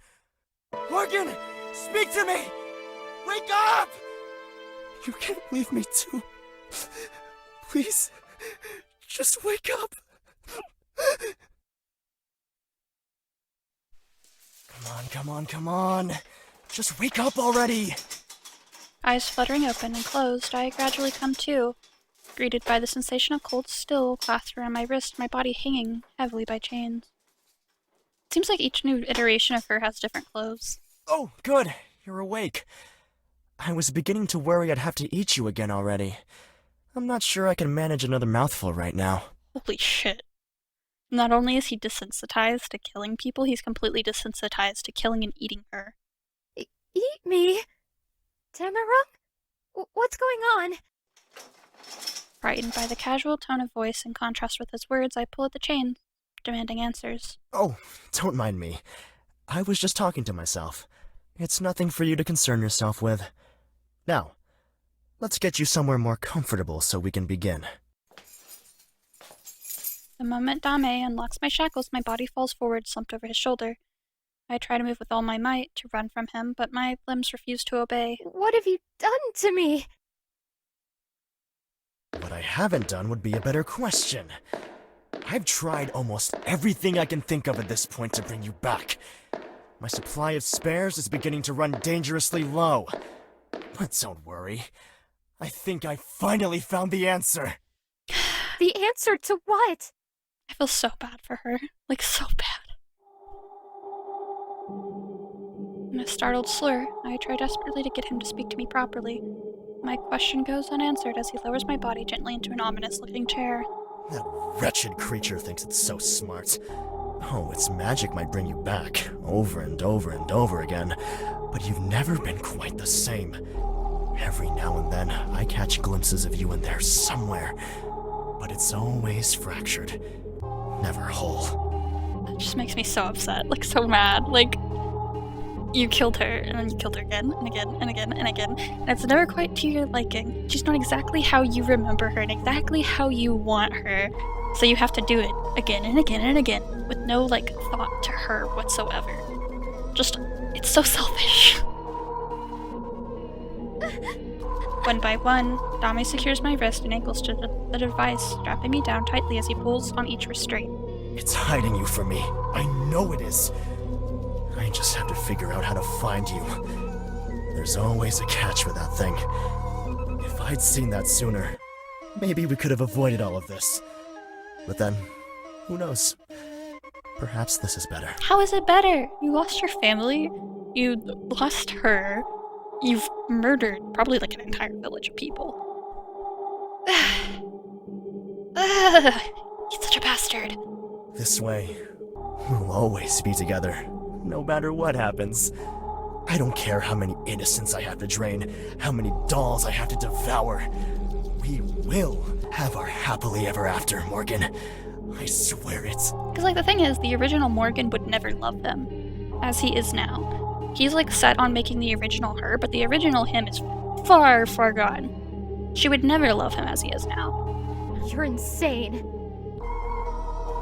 Morgan! Speak to me! Wake up! You can't leave me too. Please, just wake up. Come on. Just wake up already. Eyes fluttering open and closed, I gradually come to, greeted by the sensation of cold steel clasped around my wrist, my body hanging heavily by chains. It seems like each new iteration of her has different clothes. Oh, good. You're awake. I was beginning to worry I'd have to eat you again already. I'm not sure I can manage another mouthful right now. Holy shit. Not only is he desensitized to killing people, he's completely desensitized to killing and eating her. Eat me? Tamarung? What's going on? Frightened by the casual tone of voice in contrast with his words, I pull at the chain, demanding answers. Oh, don't mind me. I was just talking to myself. It's nothing for you to concern yourself with. Now, let's get you somewhere more comfortable so we can begin. The moment Dame unlocks my shackles, my body falls forward, slumped over his shoulder. I try to move with all my might to run from him, but my limbs refuse to obey. What have you done to me? What I haven't done would be a better question. I've tried almost everything I can think of at this point to bring you back. My supply of spares is beginning to run dangerously low. But don't worry. I think I finally found the answer. The answer to what? I feel so bad for her. Like, so bad. In a startled slur, I try desperately to get him to speak to me properly. My question goes unanswered as he lowers my body gently into an ominous-looking chair. That wretched creature thinks it's so smart. Oh, its magic might bring you back, over and over and over again, but you've never been quite the same. Every now and then, I catch glimpses of you in there somewhere, but it's always fractured, never whole. It just makes me so upset, like, so mad. Like, you killed her, and then you killed her again, and again, and again, and again, and it's never quite to your liking. She's not exactly how you remember her, and exactly how you want her, so you have to do it again and again and again, with no, like, thought to her whatsoever. Just, it's so selfish. One by one, Dame secures my wrist and ankles to the device, strapping me down tightly as he pulls on each restraint. It's hiding you from me. I know it is. I just have to figure out how to find you. There's always a catch with that thing. If I'd seen that sooner, maybe we could have avoided all of this. But then, who knows? Perhaps this is better. How is it better? You lost your family, you lost her, you've murdered probably like an entire village of people. He's such a bastard. This way, we'll always be together, no matter what happens. I don't care how many innocents I have to drain, how many dolls I have to devour. We will have our happily ever after, Morgan. I swear it. Because, like, the thing is, the original Morgan would never love him, as he is now. He's, like, set on making the original her, but the original him is far, far gone. She would never love him as he is now. You're insane.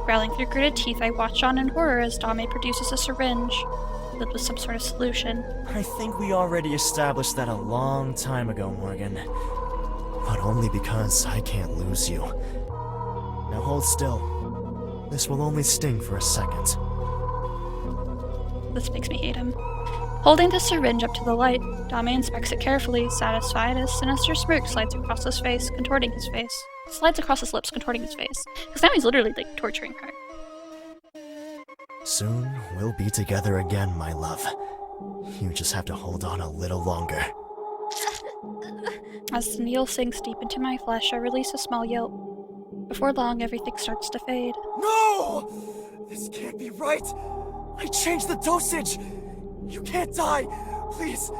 Growling through gritted teeth, I watch on in horror as Dame produces a syringe, filled with some sort of solution. I think we already established that a long time ago, Morgan. But only because I can't lose you. Now hold still. This will only sting for a second. This makes me hate him. Holding the syringe up to the light, Dame inspects it carefully, satisfied as sinister smirk slides across his face, contorting his face. Slides across his lips, contorting his face. Because now he's literally, like, torturing her. Soon we'll be together again, my love. You just have to hold on a little longer. As the needle sinks deep into my flesh, I release a small yelp. Before long, everything starts to fade. No! This can't be right! I changed the dosage! You can't die! Please!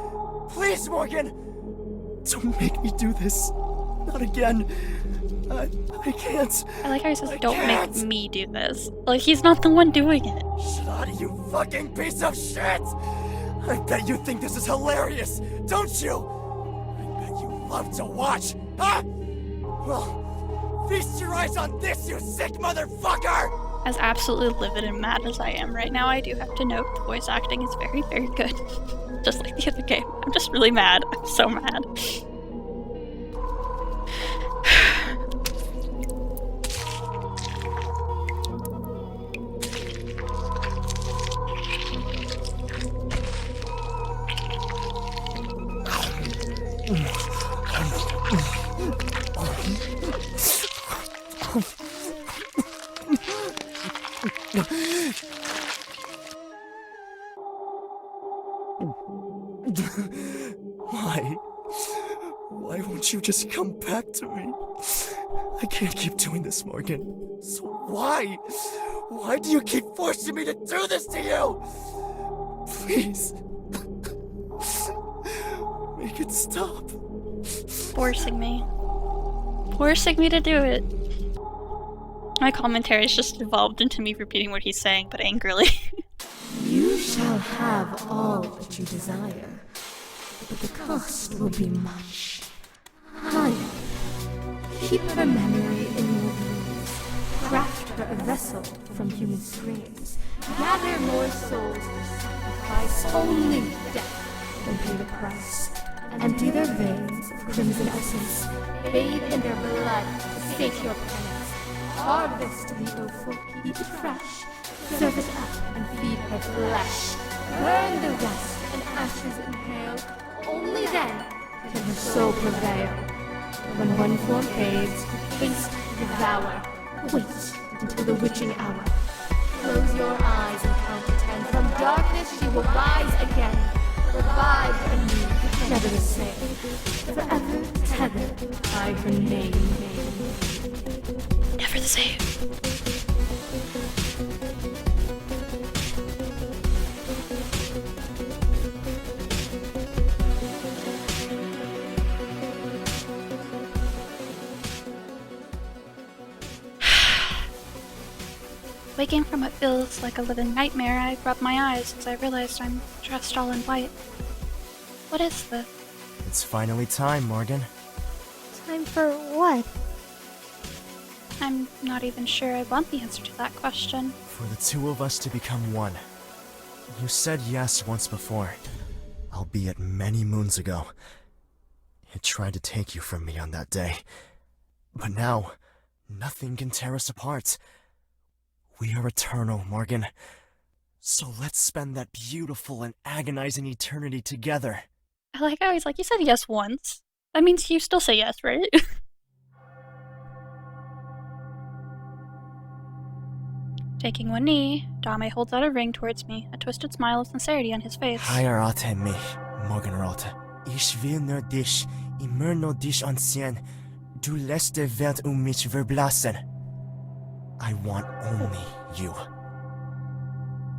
Please, Morgan! Don't make me do this. Not again. I can't. I like how he says, don't make me do this. Like, he's not the one doing it. Shut up, you fucking piece of shit! I bet you think this is hilarious, don't you? I bet you love to watch, huh? Well, feast your eyes on this, you sick motherfucker! As absolutely livid and mad as I am right now, I do have to note the voice acting is very, very good. Just like the other game. I'm just really mad. I'm so mad. Why won't you just come back to me? I can't keep doing this, Morgan. So why? Why do you keep forcing me to do this to you? Please. Make it stop. Forcing me. Forcing me to do it. My commentary has just evolved into me repeating what he's saying, but angrily. You shall have all that you desire, but the cost will be much higher. Keep her memory in your dreams. Craft her a vessel from human screams. Gather more souls for sacrifice. Only death will pay the price. Empty their veins of crimson essence. Bathe in their blood to sate your penance. Harvest the offal, keep it fresh. Serve it up and feed her flesh. Burn the rest and ashes inhale. Only then can her soul prevail. When one form fades, haste to devour. Wait until the witching hour. Close your eyes and count to 10. From darkness she will rise again. Revived anew, never the same. Forever tethered by her name. Never the same. Waking from what feels like a living nightmare, I rub my eyes as I realized I'm dressed all in white. What is this? It's finally time, Morgan. Time for what? I'm not even sure I want the answer to that question. For the two of us to become one. You said yes once before, albeit many moons ago. It tried to take you from me on that day. But now, nothing can tear us apart. We are eternal, Morgan. So let's spend that beautiful and agonizing eternity together. I like how he's like, you said yes once. That means you still say yes, right? Taking one knee, Dame holds out a ring towards me, a twisted smile of sincerity on his face. Heirate mich, Morgenrot. Ich will nur dich, immer nur dich ansehen. Du lässt die Welt mich verblassen. I want only you.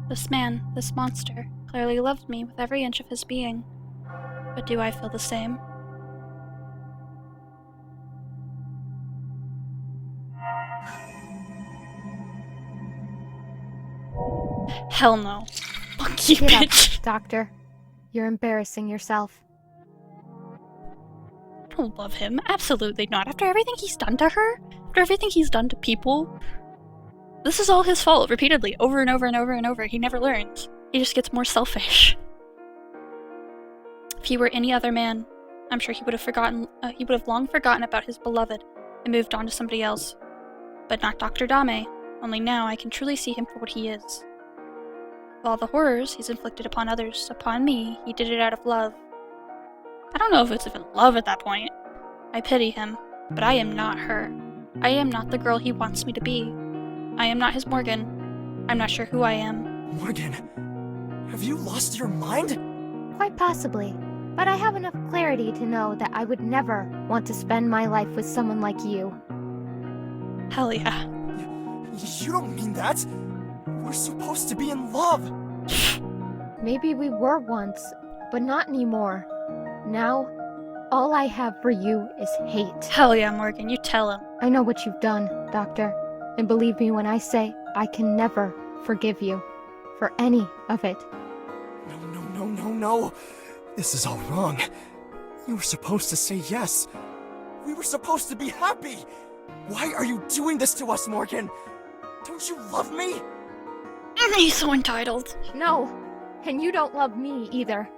This man, this monster, clearly loved me with every inch of his being. But do I feel the same? Hell no. Fuck you, Get bitch. up, Doctor. You're embarrassing yourself. I don't love him. Absolutely not. After everything he's done to her, after everything he's done to people, this is all his fault, repeatedly, over and over and over and over. He never learns. He just gets more selfish. If he were any other man, I'm sure he would have long forgotten about his beloved and moved on to somebody else. But not Dr. Dame. Only now I can truly see him for what he is. Of all the horrors he's inflicted upon others, upon me, he did it out of love. I don't know if it's even love at that point. I pity him, but I am not her. I am not the girl he wants me to be. I am not his Morgan. I'm not sure who I am. Morgan, have you lost your mind? Quite possibly. But I have enough clarity to know that I would never want to spend my life with someone like you. Hell yeah. You don't mean that. We're supposed to be in love. Maybe we were once, but not anymore. Now, all I have for you is hate. Hell yeah, Morgan, you tell him. I know what you've done, Doctor. And believe me when I say I can never forgive you for any of it. No. This is all wrong. You were supposed to say yes. We were supposed to be happy. Why are you doing this to us, Morgan? Don't you love me? He's so entitled. No, and you don't love me either.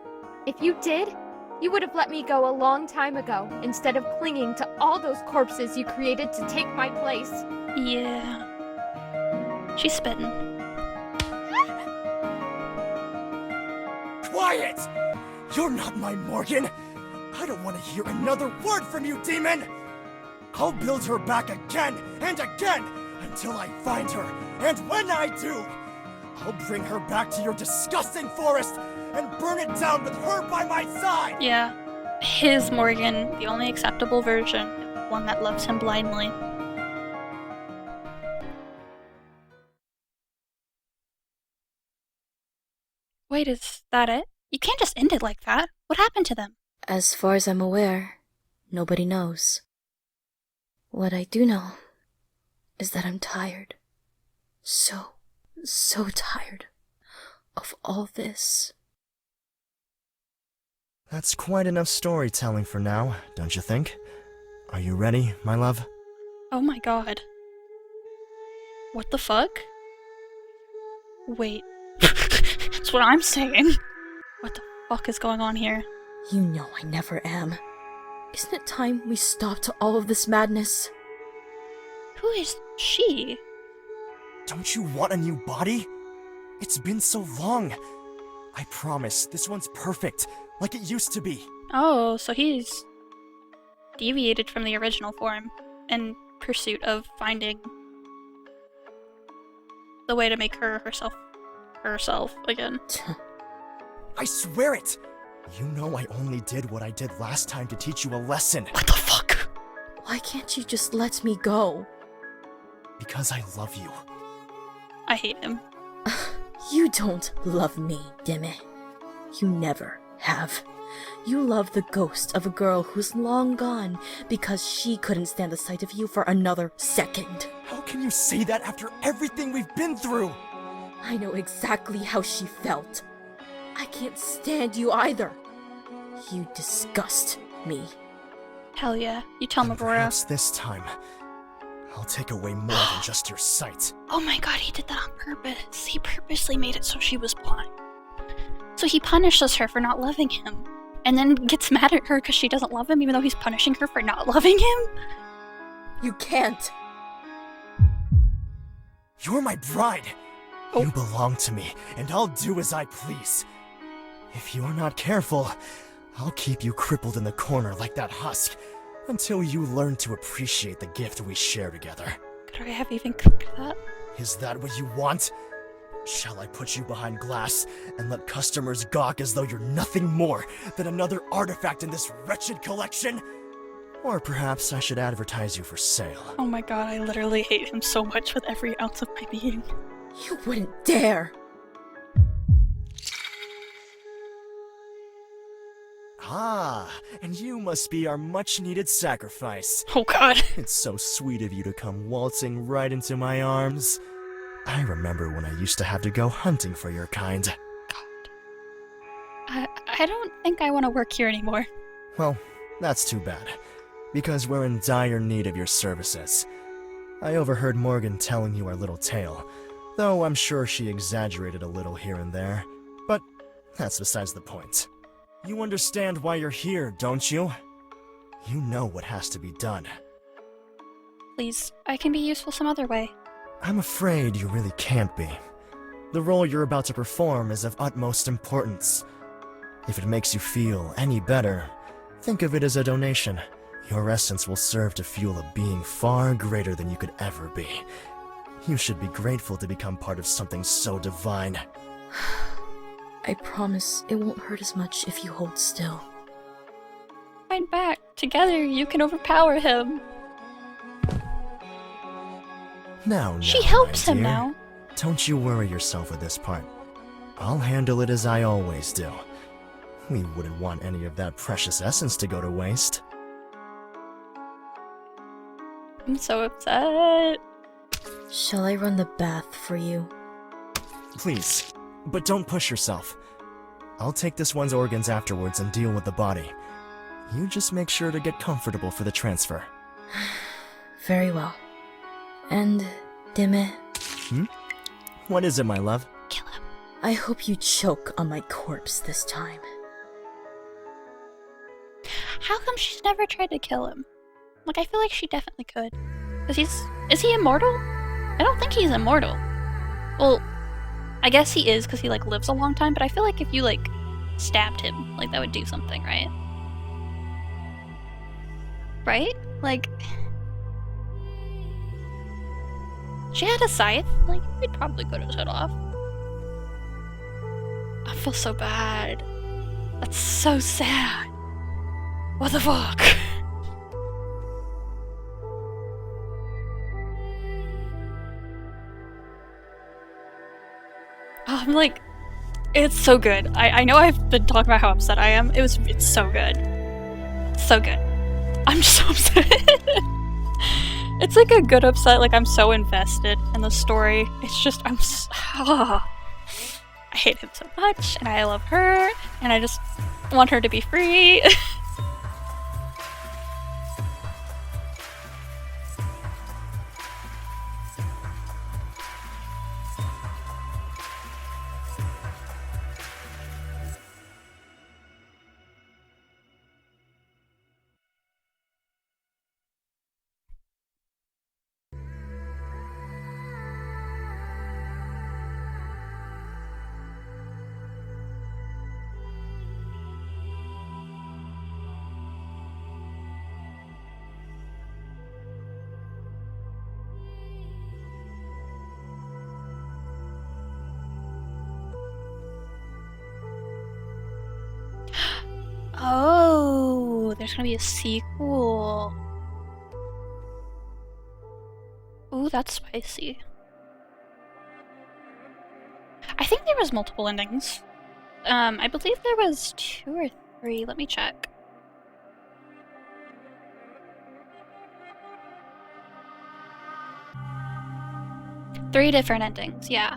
If you did, you would have let me go a long time ago, instead of clinging to all those corpses you created to take my place. Yeah. She's spitting. Quiet! You're not my Morgan. I don't want to hear another word from you, demon! I'll build her back again and again until I find her. And when I do, I'll bring her back to your disgusting forest and burn it down with her by my side! Yeah. His Morgan, the only acceptable version, one that loves him blindly. Wait, is that it? You can't just end it like that. What happened to them? As far as I'm aware, nobody knows. What I do know is that I'm tired. So tired of all this. That's quite enough storytelling for now, don't you think? Are you ready, my love? Oh my god. What the fuck? Wait. That's what I'm saying. What the fuck is going on here? You know I never am. Isn't it time we stopped all of this madness? Who is she? Don't you want a new body? It's been so long. I promise, this one's perfect, like it used to be. Oh, so he's deviated from the original form in pursuit of finding the way to make her herself again. I swear it! You know I only did what I did last time to teach you a lesson. What the fuck? Why can't you just let me go? Because I love you. I hate him. You don't love me, Deme. You never have. You love the ghost of a girl who's long gone because she couldn't stand the sight of you for another second. How can you say that after everything we've been through? I know exactly how she felt. I can't stand you either. You disgust me. Hell yeah. You tell him, And Aurora. perhaps this time, I'll take away more than just your sight. Oh my god, he did that on purpose. He purposely made it so she was blind. So he punishes her for not loving him. And then gets mad at her because she doesn't love him even though he's punishing her for not loving him? You can't. You're my bride. Oh. You belong to me, and I'll do as I please. If you're not careful, I'll keep you crippled in the corner like that husk until you learn to appreciate the gift we share together. Could I have even cooked that? Is that what you want? Shall I put you behind glass and let customers gawk as though you're nothing more than another artifact in this wretched collection? Or perhaps I should advertise you for sale. Oh my god, I literally hate him so much with every ounce of my being. You wouldn't dare. Ah, and you must be our much-needed sacrifice. Oh god. It's so sweet of you to come waltzing right into my arms. I remember when I used to have to go hunting for your kind. I don't think I want to work here anymore. Well, that's too bad, because we're in dire need of your services. I overheard Morgan telling you our little tale, though I'm sure she exaggerated a little here and there, but that's besides the point. You understand why you're here, don't you? You know what has to be done. Please, I can be useful some other way. I'm afraid you really can't be. The role you're about to perform is of utmost importance. If it makes you feel any better, think of it as a donation. Your essence will serve to fuel a being far greater than you could ever be. You should be grateful to become part of something so divine. I promise it won't hurt as much if you hold still. Fight back. Together, you can overpower him. Now, She my helps him dear, now. Don't you worry yourself with this part. I'll handle it as I always do. We wouldn't want any of that precious essence to go to waste. I'm so upset. Shall I run the bath for you? Please, but don't push yourself. I'll take this one's organs afterwards and deal with the body. You just make sure to get comfortable for the transfer. Very well. And, Deme, What is it, my love? Kill him. I hope you choke on my corpse this time. How come she's never tried to kill him? Like, I feel like she definitely could. Is he immortal? I don't think he's immortal. Well, I guess he is because he, like, lives a long time, but I feel like if you, like, stabbed him, like, that would do something, right? Right? Like, she had a scythe. Like, you could probably cut his head off. I feel so bad. That's so sad. What the fuck? I'm like, it's so good. I know I've been talking about how upset I am. It's so good. So good. I'm so upset. It's like a good upset, like I'm so invested in the story. It's just, I hate him so much, and I love her, and I just want her to be free. Oh, there's gonna be a sequel. Ooh, that's spicy. I think there was multiple endings. I believe there was 2 or 3. Let me check. Three different endings, yeah.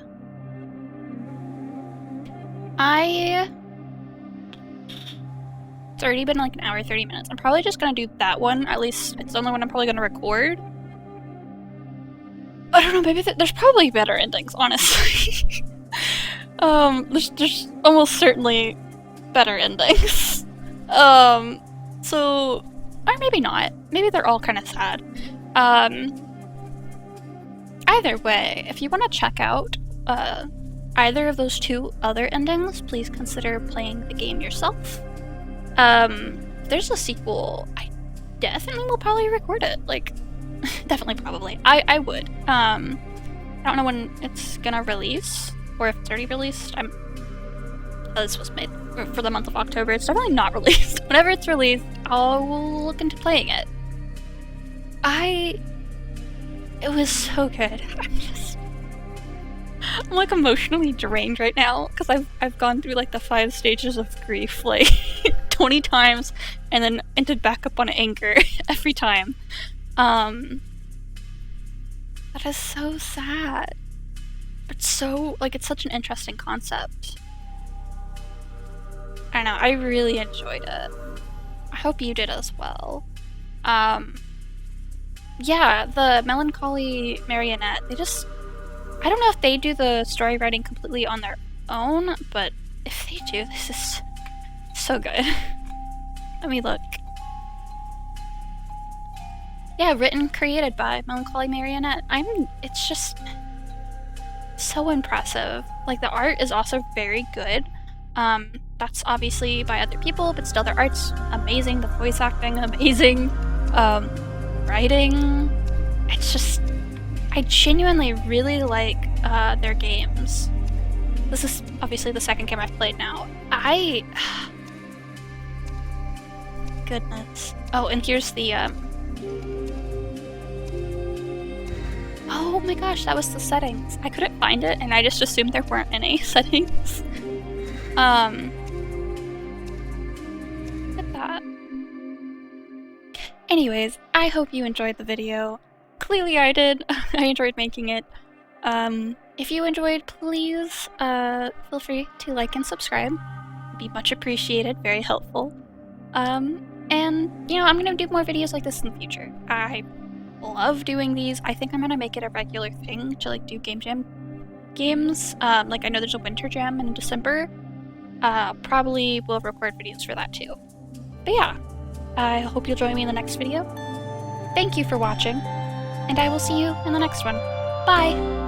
It's already been like an hour, 30 minutes. I'm probably just gonna do that one. At least it's the only one I'm probably gonna record. I don't know, maybe there's probably better endings, honestly. There's almost certainly better endings. So, or maybe not. Maybe they're all kind of sad. Either way, if you want to check out either of those 2 other endings, please consider playing the game yourself. There's a sequel. I definitely will probably record it. Like, definitely, probably. I would. I don't know when it's gonna release, or if it's already released. This was made for the month of October. It's definitely not released. Whenever it's released, I'll look into playing it. It was so good. I'm like emotionally drained right now because I've gone through like the 5 stages of grief like 20 times and then ended back up on anger every time. That is so sad. But so, like, it's such an interesting concept. I don't know, I really enjoyed it. I hope you did as well. Yeah, the Melancholy Marionette, I don't know if they do the story writing completely on their own, but if they do, this is so good. Let me look. Yeah, written, created by Melancholy Marionette. It's just so impressive. Like, the art is also very good. That's obviously by other people, but still their art's amazing, the voice acting amazing, writing. It's just, I genuinely really like their games. This is obviously the second game I've played now. Goodness. Oh, and here's the oh my gosh, that was the settings. I couldn't find it, and I just assumed there weren't any settings. Look at that. Anyways, I hope you enjoyed the video. Clearly I did. I enjoyed making it. If you enjoyed, please feel free to like and subscribe. It'd be much appreciated, very helpful. And, you know, I'm gonna do more videos like this in the future. I love doing these. I think I'm gonna make it a regular thing to, like, do game jam games. Like, I know there's a winter jam in December. Probably will record videos for that too. But yeah, I hope you'll join me in the next video. Thank you for watching, and I will see you in the next one. Bye!